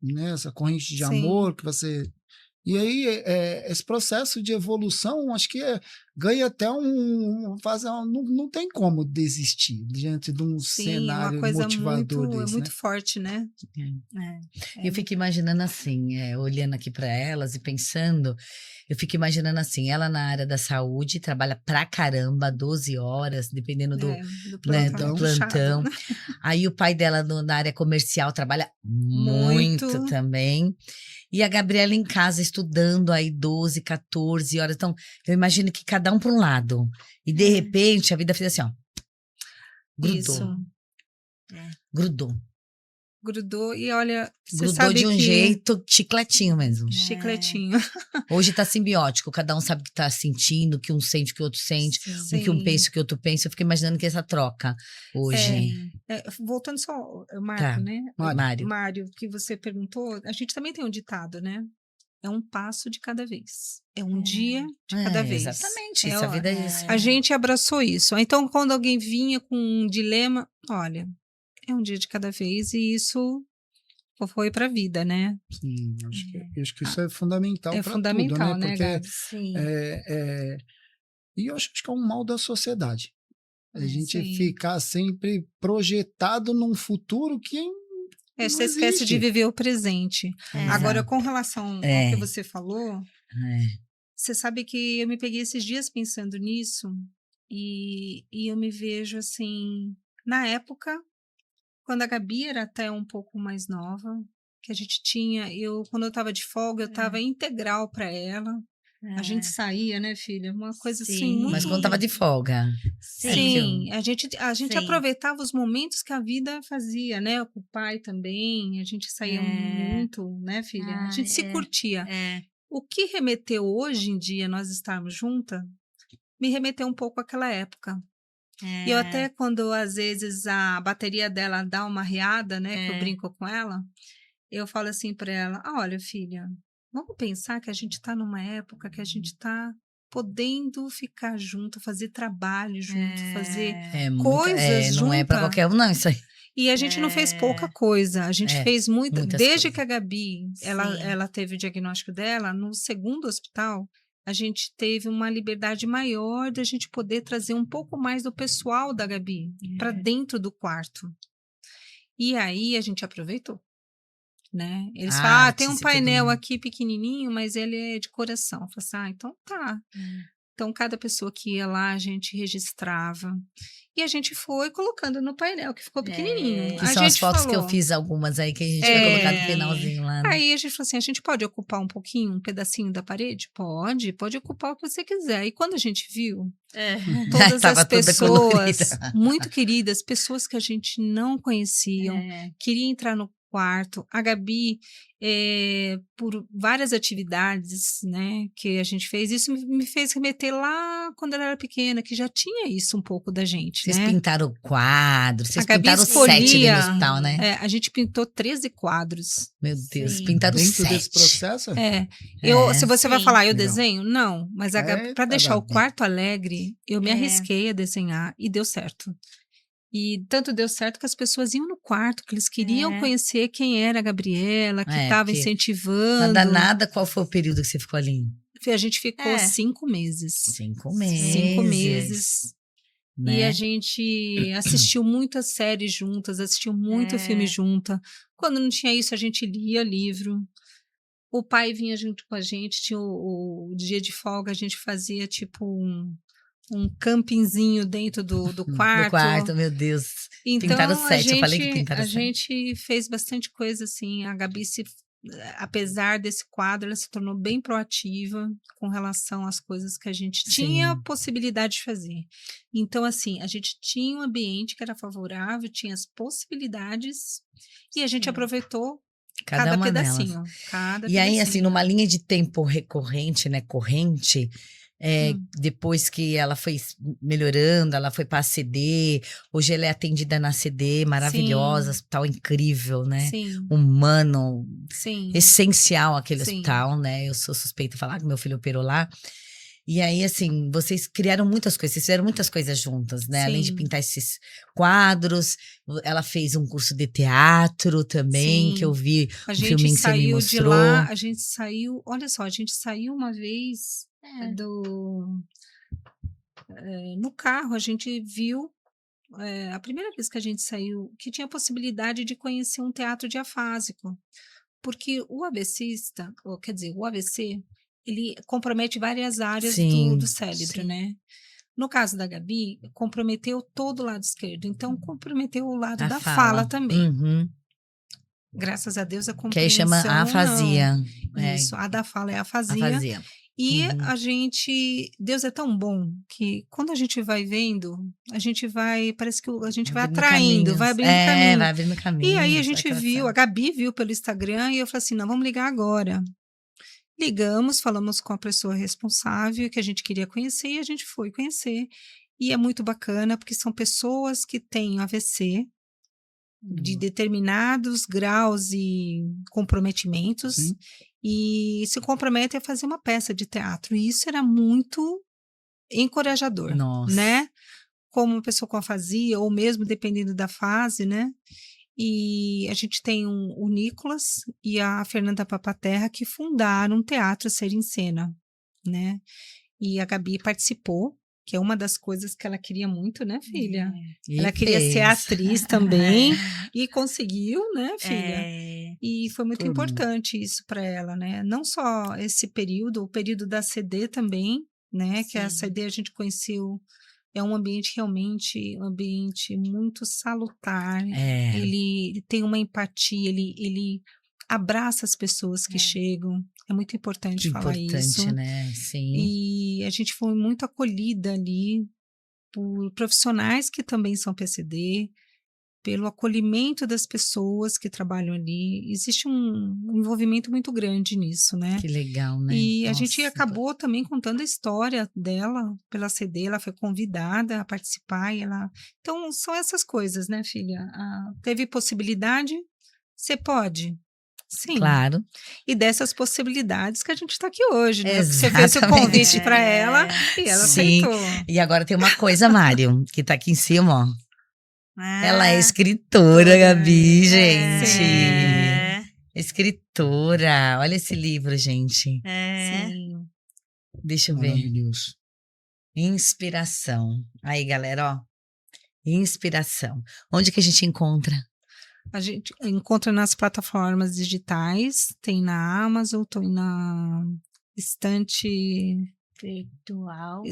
B: né? Essa corrente de amor que você. E aí, esse processo de evolução, acho que ganha até não tem como desistir diante de um
C: Sim,
B: cenário
C: é uma coisa
B: motivador desse,
C: muito
B: né?
C: forte, né?
A: Eu fico imaginando assim, olhando aqui para elas e pensando, eu fico imaginando assim, ela na área da saúde trabalha pra caramba, 12 horas, dependendo do
C: plantão.
A: do plantão. Aí o pai dela na área comercial trabalha muito também. E a Gabriela em casa estudando aí 12, 14 horas. Então, eu imagino que cada um para um lado. E de repente a vida fez assim, ó. Grudou.
C: Isso.
A: Grudou.
C: Grudou e olha, você
A: Grudou
C: sabe
A: de um
C: que...
A: jeito chicletinho mesmo.
C: Chicletinho.
A: Hoje tá simbiótico, cada um sabe o que tá sentindo, o que um sente, o que o outro sente, o que um pensa, o que o outro pensa. Eu fico imaginando que essa troca hoje.
C: Voltando só, Marco, né? Mário, que você perguntou, a gente também tem um ditado, né? É um passo de cada vez. É um dia de cada vez.
A: Exatamente. Isso, a vida é isso.
C: A gente abraçou isso. Então, quando alguém vinha com um dilema, olha, é um dia de cada vez e isso foi para a vida, né?
B: Sim, acho que isso é fundamental para tudo, né? Porque
C: Sim.
B: e eu acho que é um mal da sociedade. A gente ficar sempre projetado num futuro que
C: você esquece de viver o presente. Agora, com relação ao que você falou, você sabe que eu me peguei esses dias pensando nisso e eu me vejo assim, na época, quando a Gabi era até um pouco mais nova, que a gente tinha, quando eu estava de folga, eu estava integral para ela. A gente saía, né, filha? Uma coisa assim muito...
A: Mas quando tava de folga.
C: Sim, a gente aproveitava os momentos que a vida fazia, né? Com o pai também, a gente saía muito, né, filha? A gente se curtia. O que remeteu hoje em dia, nós estarmos juntas, me remeteu um pouco àquela época. E eu até, quando às vezes a bateria dela dá uma riada, né, que eu brinco com ela, eu falo assim para ela, olha, filha, vamos pensar que a gente está numa época que a gente está podendo ficar junto, fazer trabalho junto, fazer coisas junto.
A: Não é para qualquer um, não, isso aí.
C: E a gente não fez pouca coisa, a gente fez muitas desde
A: coisas.
C: Que a Gabi, ela teve o diagnóstico dela, no segundo hospital, a gente teve uma liberdade maior de a gente poder trazer um pouco mais do pessoal da Gabi para dentro do quarto. E aí a gente aproveitou. Né? Eles falam, tem um painel aqui pequenininho, mas ele é de coração. Eu falo assim, então tá. Então, cada pessoa que ia lá, a gente registrava. E a gente foi colocando no painel, que ficou pequenininho.
A: Que são as fotos que eu fiz, algumas aí, que a gente vai colocar no finalzinho lá. Né?
C: Aí a gente falou assim, a gente pode ocupar um pouquinho, um pedacinho da parede? Pode ocupar o que você quiser. E quando a gente viu, todas as pessoas muito queridas, pessoas que a gente não conhecia, queria entrar no quarto. A Gabi, por várias atividades, né, que a gente fez, isso me fez remeter lá quando ela era pequena, que já tinha isso um pouco da gente.
A: Vocês pintaram quadros, vocês pintaram
C: escolhia,
A: 7 no hospital, né?
C: A gente pintou 13 quadros.
A: Meu Deus, pintaram
B: dentro
A: 7.
B: desse processo?
C: Se você vai falar, eu desenho? Não, mas para deixar o quarto alegre, eu me arrisquei a desenhar e deu certo. E tanto deu certo que as pessoas iam no quarto, que eles queriam
D: É.
C: conhecer quem era a Gabriela, que estava
A: porque
C: incentivando.
A: nada, nada, qual foi o período que você ficou ali?
C: A gente ficou
D: É.
C: 5 meses.
A: 5
C: 5
A: meses.
C: meses. E
A: Né?
C: a gente assistiu muitas séries juntas, assistiu muito
D: É.
C: filme junta. Quando não tinha isso, a gente lia livro. O pai vinha junto com a gente, tinha o dia de folga, a gente fazia tipo um campinzinho dentro do quarto.
A: Do quarto, meu Deus.
C: Então,
A: Pintaram o set, eu falei que
C: a
A: pintaram o set.
C: gente fez bastante coisa assim. A Gabi, apesar desse quadro, ela se tornou bem proativa com relação às coisas que a gente tinha
A: Sim.
C: possibilidade de fazer. Então, assim, a gente tinha um ambiente que era favorável, tinha as possibilidades e a gente
D: Sim.
C: aproveitou
A: Cada uma delas.
C: pedacinho. Cada
A: E aí, assim,
C: pedacinho.
A: numa linha de tempo recorrente, né, corrente,
C: Hum.
A: depois que ela foi melhorando, ela foi para a CD, hoje ela é atendida na CD, maravilhosa, hospital incrível, né?
C: Sim,
A: Humano,
C: sim.
A: essencial aquele
C: Sim.
A: hospital, né? Eu sou suspeita de falar que meu filho operou lá. E aí, assim, vocês criaram muitas coisas, vocês fizeram muitas coisas juntas, né? Além de
C: Sim.
A: pintar esses quadros, ela fez um curso de teatro também, que
C: Sim.
A: eu vi
C: A
A: um
C: gente
A: filminho que você me
C: saiu de
A: mostrou.
C: lá, a gente saiu, olha só, a gente saiu uma vez
D: É.
C: no carro, a gente viu, a primeira vez que a gente saiu, que tinha a possibilidade de conhecer um teatro diafásico, porque o AVCista, ou quer dizer, o AVC, ele compromete várias áreas
A: Sim,
C: do cérebro,
D: sim.
C: né? No caso da Gabi, comprometeu todo o lado esquerdo, então comprometeu o lado
A: a
C: da
A: fala.
C: fala também.
A: Uhum.
C: Graças a Deus a
A: Que aí chama
C: compreensão não.
A: afasia.
C: Isso, a da fala é a afasia.
A: Afasia.
C: E
A: Uhum.
C: a gente, Deus é tão bom que quando a gente vai vendo, a gente vai, parece que a gente vai
A: Abrindo
C: atraindo,
A: caminhos.
C: vai abrindo caminho.
A: Vai abrindo caminho.
C: E aí a gente viu, a Gabi viu pelo Instagram e eu falei assim, não, vamos ligar agora. Ligamos, falamos com a pessoa responsável que a gente queria conhecer e a gente foi conhecer. E é muito bacana porque são pessoas que têm AVC de determinados graus e comprometimentos
B: Sim.
C: e se comprometem a fazer uma peça de teatro. E isso era muito encorajador,
A: Nossa.
C: né? Como uma pessoa com afasia, ou mesmo dependendo da fase, né? E a gente tem o Nicolas e a Fernanda Papaterra que fundaram um teatro Ser em Cena, né? E a Gabi participou, que é uma das coisas que ela queria muito, né, filha?
A: E
C: Ela queria ser
A: fez.
C: atriz também e conseguiu, né, filha?
D: É.
C: E foi muito
A: Por muito.
C: importante isso para ela, né? Não só esse período, o período da CD também, né? Que a
D: Sim.
C: CD a gente conheceu, é um ambiente realmente, um ambiente muito salutar.
A: É.
C: Ele tem uma empatia, ele abraça as pessoas que chegam. É muito importante
A: Que
C: falar
A: importante,
C: isso.
A: né? Sim.
C: E a gente foi muito acolhida ali por profissionais que também são PCD, pelo acolhimento das pessoas que trabalham ali. Existe um envolvimento muito grande nisso, né?
A: Que legal, né?
C: E a gente
A: Nossa,
C: acabou também contando a história dela pela CD, ela foi convidada a participar e ela... Então, são essas coisas, né, filha? Teve possibilidade? Você pode? Sim.
A: Claro.
C: E dessas possibilidades que a gente está aqui hoje, né? Porque você
A: Exatamente.
C: fez o convite para ela e ela
A: Sim.
C: aceitou.
A: E agora tem uma coisa, Mário, que tá aqui em cima, ó. Ela é
D: Ah,
A: escritora, Gabi,
C: Sim.
A: gente. Escritora. Olha esse livro, gente.
C: Sim.
A: Deixa eu ver.
B: Maravilhoso.
A: Inspiração. Aí, galera, ó. Inspiração. Onde que a gente encontra?
C: A gente encontra nas plataformas digitais, tem na Amazon, tem na estante virtual.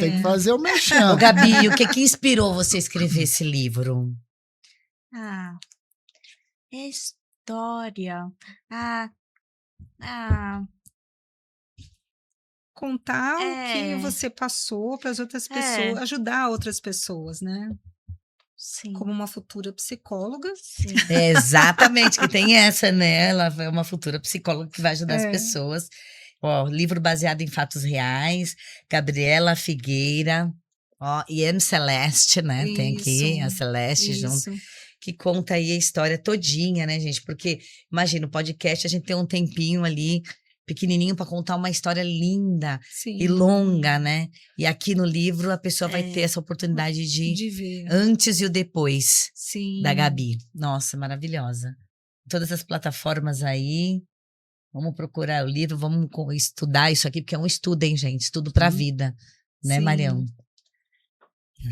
B: Tem que fazer o merchan.
A: Ô, Gabi, o que que inspirou você a escrever esse livro?
D: é história.
C: Contar o que
D: É.
C: você passou para as outras pessoas, ajudar outras pessoas, né?
D: Sim.
C: Como uma futura psicóloga.
D: Sim.
A: É, exatamente, que tem essa, né? Ela é uma futura psicóloga que vai ajudar as pessoas. Ó, livro baseado em fatos reais, Gabriela Figueira, ó, e M. Celeste, né? Tem aqui a Celeste junto, que conta aí a história todinha, né, gente? Porque, imagina, o podcast, a gente tem um tempinho ali pequenininho para contar uma história linda
C: Sim.
A: e longa, né? E aqui no livro a pessoa vai ter essa oportunidade
C: De ver.
A: antes e o depois
C: Sim.
A: da Gabi. Nossa, maravilhosa. Todas as plataformas aí. Vamos procurar o livro, vamos estudar isso aqui, porque é um estudo, hein, gente? Estudo para a vida, né,
C: Sim.
A: Marião?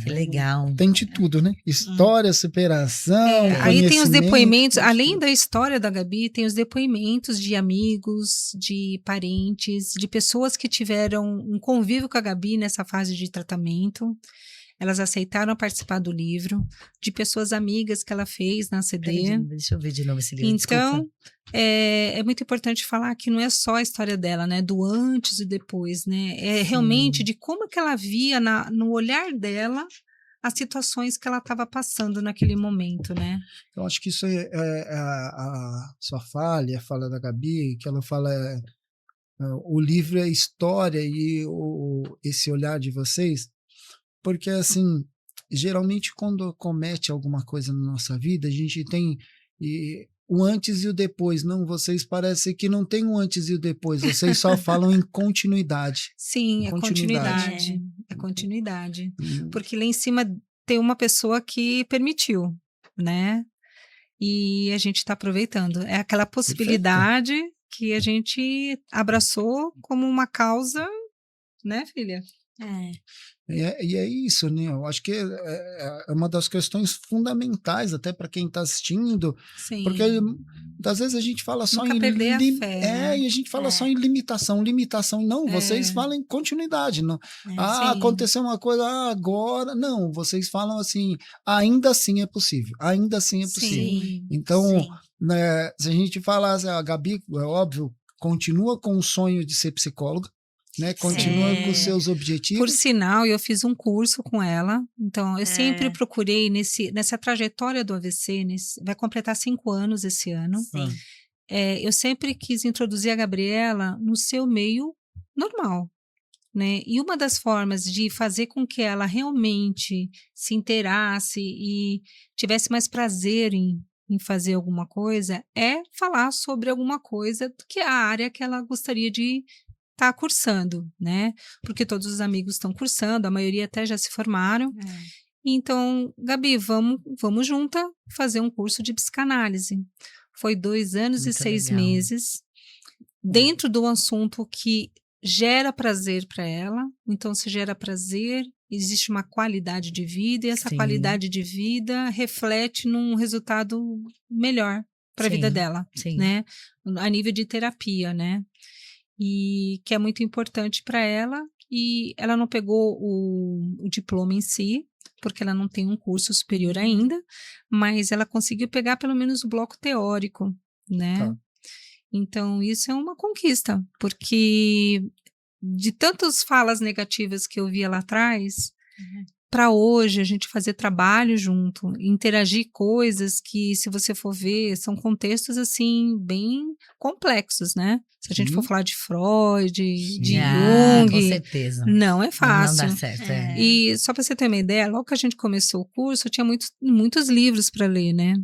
A: Que legal.
B: Tem de tudo, né? História, superação,
C: Aí tem os depoimentos,
B: conhecimento,
C: além da história da Gabi, tem os depoimentos de amigos, de parentes, de pessoas que tiveram um convívio com a Gabi nessa fase de tratamento. Elas aceitaram participar do livro, de pessoas amigas que ela fez na CD.
A: Deixa eu ver de novo esse livro.
C: Então, é muito importante falar que não é só a história dela, né? Do antes e depois, né? É realmente de como que ela via no olhar dela as situações que ela estava passando naquele momento, né?
B: Eu acho que isso é a sua falha, a fala da Gabi, que ela fala o livro é história e esse olhar de vocês, porque assim, geralmente quando comete alguma coisa na nossa vida, a gente tem o antes e o depois. Não, vocês parecem que não tem o antes e o depois, vocês só falam em continuidade.
C: Sim, continuidade. É continuidade. Porque lá em cima tem uma pessoa que permitiu, né? E a gente está aproveitando. É aquela possibilidade que a gente abraçou como uma causa, né, filha?
B: E é isso, né? Eu acho que é uma das questões fundamentais até para quem está assistindo.
C: Sim.
B: Porque às vezes a gente fala só
C: Nunca
B: em
C: perder a fé, né?
B: e a gente fala só em limitação. Não, vocês falam em continuidade. Não.
C: Sim.
B: Aconteceu uma coisa agora. Não, vocês falam assim, ainda assim é possível. Ainda assim é possível.
C: Sim.
B: Então, né, se a gente falar assim, a Gabi, é óbvio, continua com o sonho de ser psicóloga. Né, continua com seus objetivos.
C: Por sinal, eu fiz um curso com ela, então eu sempre procurei nessa trajetória do AVC, vai completar 5 anos esse ano. Eu sempre quis introduzir a Gabriela no seu meio normal, né? E uma das formas de fazer com que ela realmente se inteirasse e tivesse mais prazer em fazer alguma coisa é falar sobre alguma coisa que é a área que ela gostaria de tá cursando, né? Porque todos os amigos estão cursando, a maioria até já se formaram. Então, Gabi, vamos junta fazer um curso de psicanálise. Foi 2 anos e 6 meses, dentro do assunto que gera prazer para ela. Então, se gera prazer, existe uma qualidade de vida, e essa qualidade de vida reflete num resultado melhor para a vida dela, né? A nível de terapia, né? E que é muito importante para ela, e ela não pegou o diploma em si, porque ela não tem um curso superior ainda, mas ela conseguiu pegar pelo menos o bloco teórico, né? Então, isso é uma conquista, porque de tantas falas negativas que eu via lá atrás, para hoje a gente fazer trabalho junto, interagir coisas que, se você for ver, são contextos assim bem complexos, né? Se a gente for falar de Freud, de Jung,
A: com certeza.
C: não é fácil.
A: Não dá certo.
C: E só para você ter uma ideia, logo que a gente começou o curso, eu tinha muitos livros para ler, né?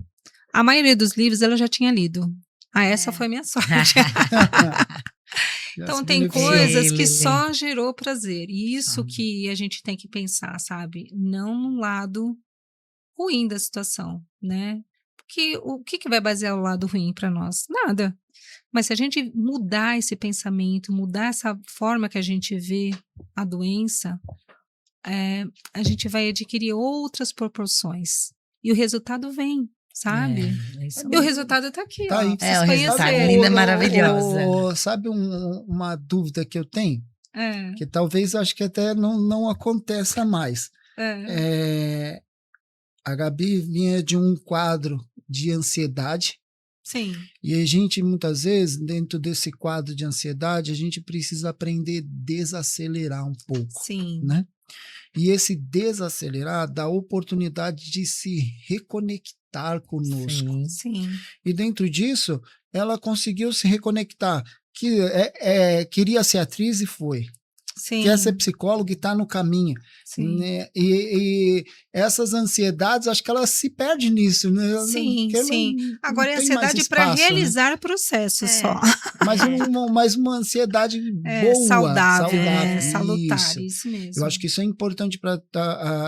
C: A maioria dos livros ela já tinha lido. Essa foi a minha sorte. Então, tem coisas que só gerou prazer. E isso que a gente tem que pensar, sabe? Não no lado ruim da situação, né? Porque o que vai basear o lado ruim para nós? Nada. Mas se a gente mudar esse pensamento, mudar essa forma que a gente vê a doença, a gente vai adquirir outras proporções. E o resultado vem. Sabe? E o resultado tá aqui.
B: Tá
C: ó.
B: aí.
A: O resultado é linda, maravilhosa.
B: Sabe uma dúvida que eu tenho? Que talvez acho que até não aconteça mais. A Gabi vinha de um quadro de ansiedade.
C: Sim.
B: E a gente, muitas vezes, dentro desse quadro de ansiedade, a gente precisa aprender a desacelerar um pouco.
C: Sim.
B: Né? E esse desacelerar dá a oportunidade de se reconectar conosco.
C: Sim.
B: E dentro disso, ela conseguiu se reconectar. Queria ser atriz e foi.
C: Sim.
B: quer ser psicólogo e está no caminho.
C: Sim.
B: Né? E essas ansiedades, acho que elas se perdem nisso. Né?
C: Sim,
B: Porque
C: sim.
B: não
C: Agora é
B: tem mais
C: ansiedade para
B: espaço, né?
C: realizar processos só.
B: Mas uma ansiedade
C: É,
B: boa,
C: saudável,
B: isso.
C: salutar, isso mesmo.
B: Eu acho que isso é importante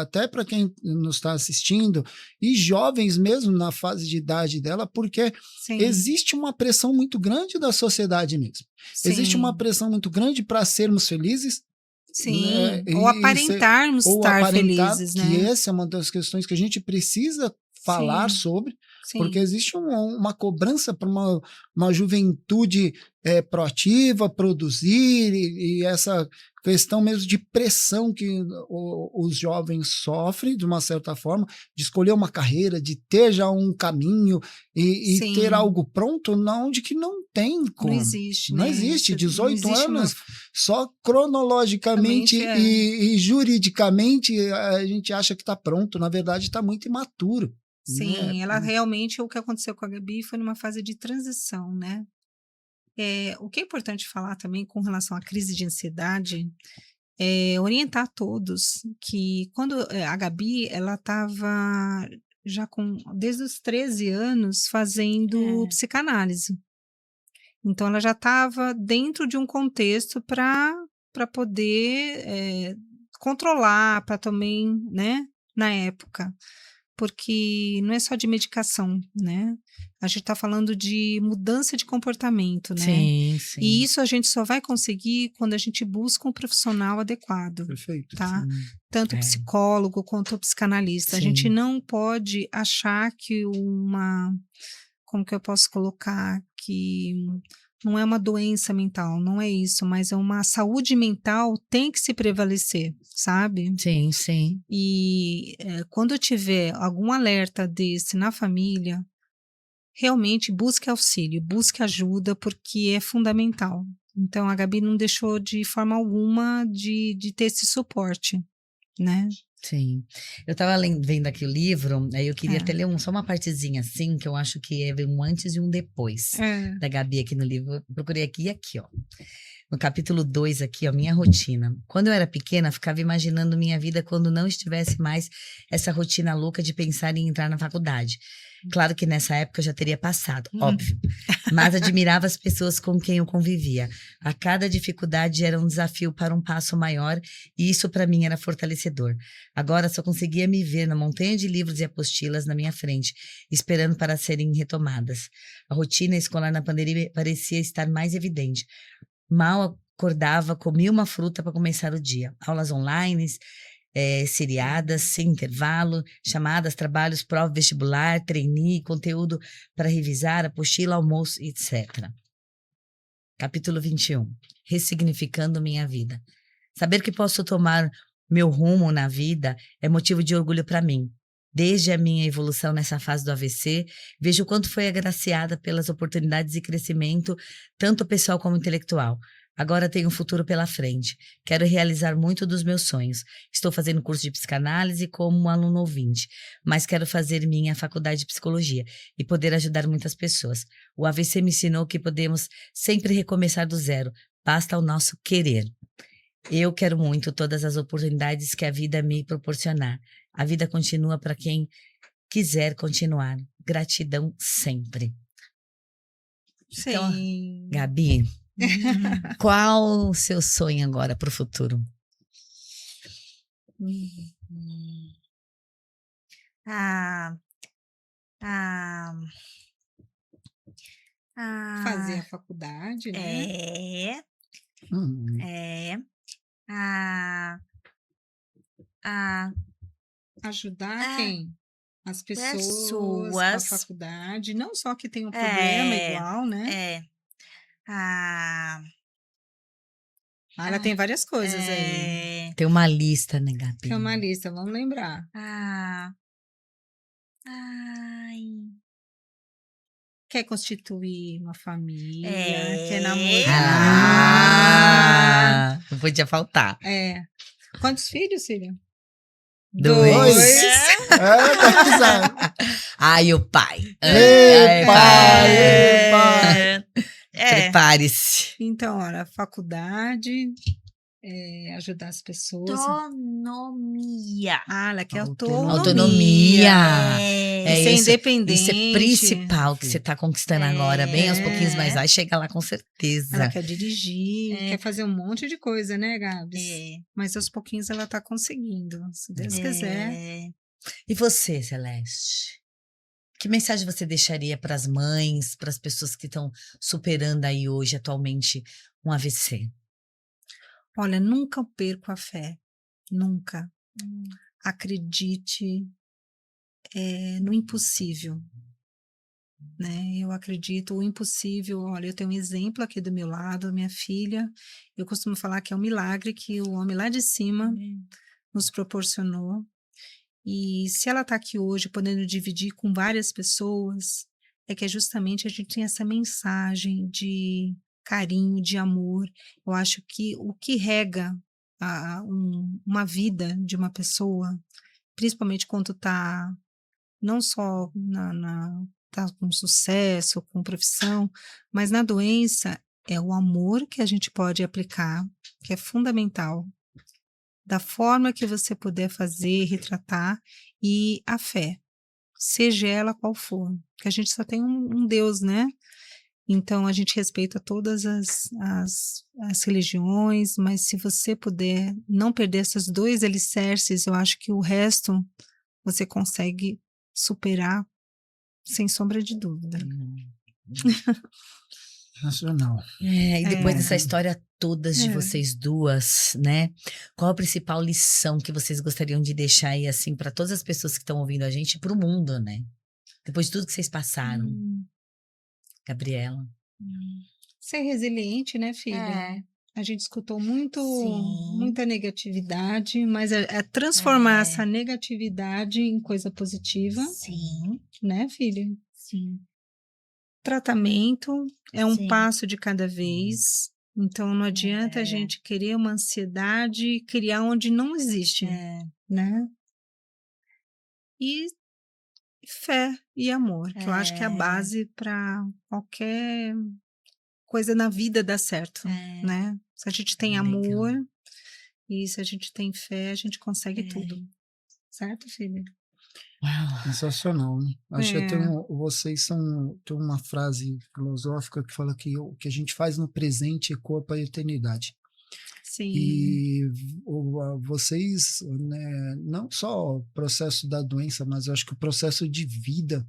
B: até para quem nos está assistindo, e jovens mesmo na fase de idade dela, porque
C: Sim,
B: existe uma pressão muito grande da sociedade mesmo. Existe uma
C: sim,
B: pressão muito grande para sermos felizes,
C: sim.
B: né?
C: Ou aparentarmos
B: Ou
C: estar
B: aparentar,
C: felizes,
B: que
C: né?
B: essa é uma das questões que a gente precisa falar
C: Sim,
B: sobre,
C: sim.
B: porque existe uma cobrança para uma juventude proativa, produzir, e essa questão mesmo de pressão que os jovens sofrem, de uma certa forma, de escolher uma carreira, de ter já um caminho e ter
C: Sim.
B: algo pronto, onde que não tem como.
C: Não existe,
B: Não
C: né?
B: existe.
C: Não
B: 18
C: existe
B: anos, só cronologicamente
C: Realmente
B: e juridicamente a gente acha que está pronto. Na verdade, está muito imaturo.
C: Sim,
B: Né?
C: ela realmente, o que aconteceu com a Gabi foi numa fase de transição, né? O que é importante falar também com relação à crise de ansiedade é orientar todos que quando a Gabi, ela estava já desde os 13 anos fazendo psicanálise. Então, ela já estava dentro de um contexto para poder controlar, para também, né, na época. Porque não é só de medicação, né? A gente está falando de mudança de comportamento, né?
A: Sim, sim.
C: E isso a gente só vai conseguir quando a gente busca um profissional adequado,
B: Perfeito.
C: tá?
A: Sim.
C: Tanto o psicólogo quanto o psicanalista. A gente
A: Sim.
C: não pode achar que como que eu posso colocar, que não é uma doença mental, não é isso, mas é uma saúde mental tem que se prevalecer, sabe?
A: Sim, sim.
C: E quando eu tiver algum alerta desse na família, realmente busque auxílio, busque ajuda, porque é fundamental. Então, a Gabi não deixou de forma alguma de ter esse suporte, né?
A: Sim. Eu estava vendo aqui o livro, aí eu queria até ler só uma partezinha assim, que eu acho que é um antes e um depois da Gabi aqui no livro. Eu procurei aqui e aqui, ó. No capítulo 2 aqui, ó, minha rotina. Quando eu era pequena, ficava imaginando minha vida quando não estivesse mais essa rotina louca de pensar em entrar na faculdade. Claro que nessa época eu já teria passado, óbvio. Mas admirava as pessoas com quem eu convivia. A cada dificuldade era um desafio para um passo maior e isso para mim era fortalecedor. Agora só conseguia me ver na montanha de livros e apostilas na minha frente, esperando para serem retomadas. A rotina escolar na pandemia parecia estar mais evidente. Mal acordava, comia uma fruta para começar o dia. Aulas online, seriadas, sem intervalo, chamadas, trabalhos, prova vestibular, trainee, conteúdo para revisar, apostila, almoço, etc. Capítulo 21. Ressignificando minha vida. Saber que posso tomar meu rumo na vida é motivo de orgulho para mim. Desde a minha evolução nessa fase do AVC, vejo o quanto foi agraciada pelas oportunidades de crescimento, tanto pessoal como intelectual. Agora tenho um futuro pela frente. Quero realizar muito dos meus sonhos. Estou fazendo curso de psicanálise como um aluno ouvinte, mas quero fazer minha faculdade de psicologia e poder ajudar muitas pessoas. O AVC me ensinou que podemos sempre recomeçar do zero. Basta o nosso querer. Eu quero muito todas as oportunidades que a vida me proporcionar. A vida continua para quem quiser continuar. Gratidão sempre.
C: Sim.
A: Então, Gabi, qual o seu sonho agora para o futuro?
C: Fazer a faculdade, né? Ajudar quem? As pessoas com a faculdade, não só que tem um problema igual, né? Ela tem várias coisas aí.
A: Tem uma lista, né, Gabi?
C: Tem uma lista, vamos lembrar. Quer constituir uma família, quer namorar.
A: Não podia faltar.
C: Quantos filhos, filha?
A: 2. Ai, o pai.
B: Ei, pai.
A: Prepare-se.
C: Então, olha, faculdade, ajudar as pessoas.
D: Autonomia.
C: Ela quer
A: Autonomia.
C: Ser
A: isso.
C: independente.
A: Isso é principal que você está conquistando agora, bem aos pouquinhos, mas vai chegar lá com certeza.
C: Ela quer dirigir, quer fazer um monte de coisa, né, Gabs? Mas aos pouquinhos ela está conseguindo, se Deus quiser.
A: E você, Celeste? Que mensagem você deixaria para as mães, para as pessoas que estão superando aí hoje, atualmente, um AVC?
C: Olha, nunca perco a fé. Nunca. Acredite no impossível. Né? Eu acredito o impossível. Olha, eu tenho um exemplo aqui do meu lado, minha filha. Eu costumo falar que é um milagre que o homem lá de cima nos proporcionou. E se ela está aqui hoje, podendo dividir com várias pessoas, é que justamente a gente tem essa mensagem de carinho, de amor. Eu acho que o que rega uma vida de uma pessoa, principalmente quando está não só tá com sucesso, com profissão, mas na doença é o amor que a gente pode aplicar, que é fundamental. Da forma que você puder fazer, retratar, e a fé, seja ela qual for, porque a gente só tem um Deus, né? Então a gente respeita todas as religiões, mas se você puder não perder esses 2 alicerces, eu acho que o resto você consegue superar sem sombra de dúvida.
B: Nacional.
A: E depois dessa história toda de vocês duas, né? Qual a principal lição que vocês gostariam de deixar aí, assim, para todas as pessoas que estão ouvindo a gente e para o mundo, né? Depois de tudo que vocês passaram. Gabriela.
C: Ser resiliente, né, filha? A gente escutou muita negatividade, mas é transformar essa negatividade em coisa positiva.
D: Sim.
C: Né, filha?
D: Sim.
C: Tratamento é um passo de cada vez. Então, não adianta a gente querer uma ansiedade e criar onde não existe, né? E fé e amor, que eu acho que é a base para qualquer coisa na vida dar certo, né? Se a gente tem amor e se a gente tem fé, a gente consegue tudo. Certo, filha?
A: Uau.
B: Sensacional, né? Acho que vocês têm uma frase filosófica que fala que o que a gente faz no presente ecoa para a eternidade.
C: Sim.
B: E vocês, né, não só o processo da doença, mas eu acho que o processo de vida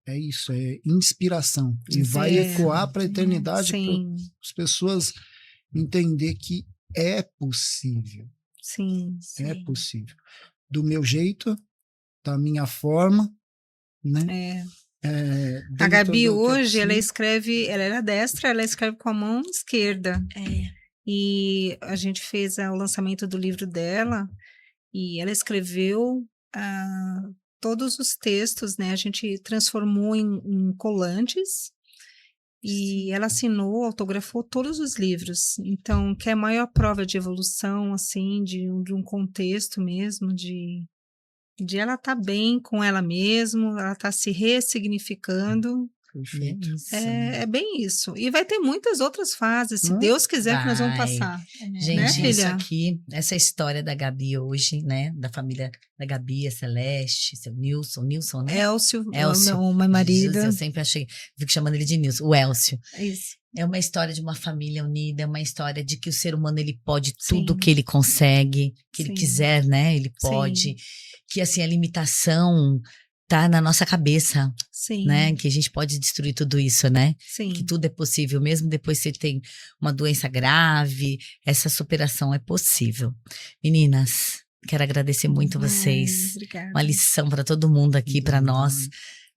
B: é isso, é inspiração. E vai ecoar para a eternidade para as pessoas entender que é possível.
C: Sim.
B: É possível. Do meu jeito, da minha forma, né?
C: A Gabi hoje, ela era destra, ela escreve com a mão esquerda. E a gente fez o lançamento do livro dela e ela escreveu todos os textos, né? A gente transformou em colantes e ela assinou, autografou todos os livros. Então, que é a maior prova de evolução, assim, de um contexto mesmo, de ela estar bem com ela mesma, ela tá se ressignificando.
B: Perfeito.
C: É bem isso. E vai ter muitas outras fases, se Deus quiser, que nós vamos passar.
A: Gente,
C: né,
A: isso
C: filha?
A: aqui, essa história da Gabi hoje, né? Da família da Gabi, a Celeste, seu Nilson, né?
C: Elcio,
A: Elcio.
C: o meu marido.
A: Jesus, eu sempre fico chamando ele de Nilson, o Elcio.
C: Isso.
A: É uma história de uma família unida, é uma história de que o ser humano, ele pode tudo que ele consegue, que ele quiser, né? Ele pode. Que, assim, a limitação tá na nossa cabeça, né? Que a gente pode destruir tudo isso, né? Que tudo é possível, mesmo depois que você tem uma doença grave, essa superação é possível. Meninas, quero agradecer muito vocês.
C: Obrigada.
A: Uma lição para todo mundo aqui, para nós,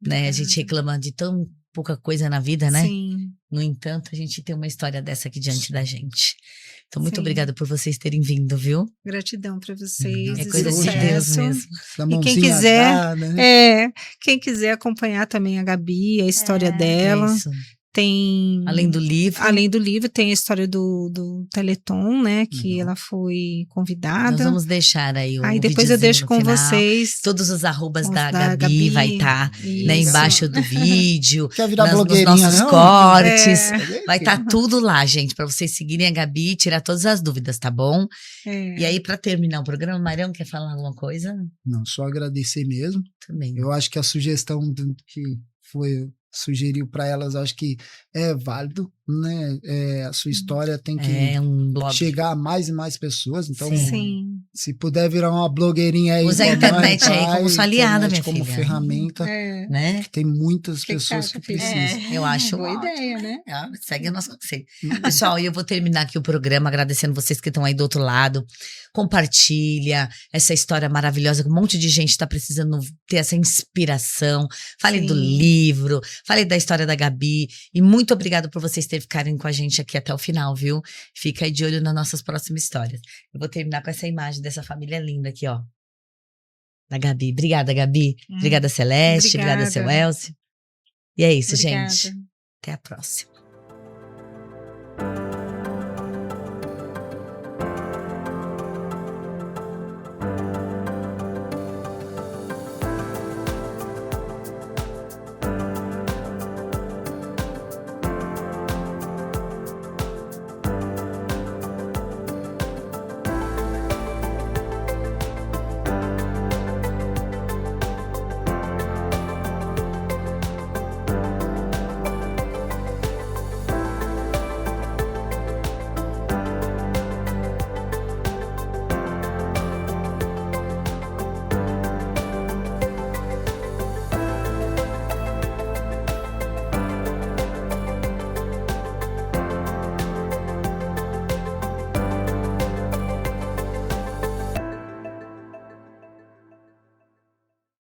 A: né? A gente reclama de tão pouca coisa na vida, né? No entanto, a gente tem uma história dessa aqui diante da gente. Então, muito obrigada por vocês terem vindo, viu?
C: Gratidão para vocês.
A: É coisa de Deus mesmo.
C: E quem quiser acompanhar também a Gabi, a história dela, tem...
A: Além do livro.
C: Além do livro, tem a história do Teleton, né? Que ela foi convidada.
A: Nós vamos deixar aí o
C: Aí depois eu
A: videozinho
C: deixo
A: no
C: com
A: final.
C: vocês.
A: Todos os arrobas
C: Os
A: da
C: da
A: Gabi
C: Gabi,
A: vai estar né,
C: isso.
A: embaixo do vídeo.
B: Quer virar
A: nos
B: blogueirinha,
A: nossos
B: não?
A: cortes.
C: É.
A: Vai estar tudo lá, gente, para vocês seguirem a Gabi e tirar todas as dúvidas, tá bom?
C: É.
A: E aí, para terminar o programa, Marião, quer falar alguma coisa?
B: Não, só agradecer mesmo.
A: Também.
B: Eu acho que a sugestão que sugeriu para elas, acho que é válido, né? A sua história tem que
A: um blog.
B: chegar a mais e mais pessoas. Então,
C: Sim.
B: se puder virar uma blogueirinha aí,
A: Usa a internet aí como sua aliada, minha
B: como
A: filha.
B: ferramenta.
A: Né?
B: Tem muitas
C: Que
B: pessoas
C: você
B: que
C: acha,
B: precisam.
A: Eu acho
C: Boa
A: ótimo.
C: ideia, né?
A: Segue o nosso conselho. Pessoal, eu vou terminar aqui o programa agradecendo vocês que estão aí do outro lado. Compartilha essa história maravilhosa, que um monte de gente está precisando ter essa inspiração. Falei
C: Sim.
A: do livro, falei da história da Gabi. E muito obrigada por vocês ficarem com a gente aqui até o final, viu? Fica aí de olho nas nossas próximas histórias. Eu vou terminar com essa imagem dessa família linda aqui, ó. Da Gabi. Obrigada, Gabi. Obrigada, Celeste. Obrigada, seu Elcio. E é isso,
C: Obrigada.
A: gente. Até a próxima.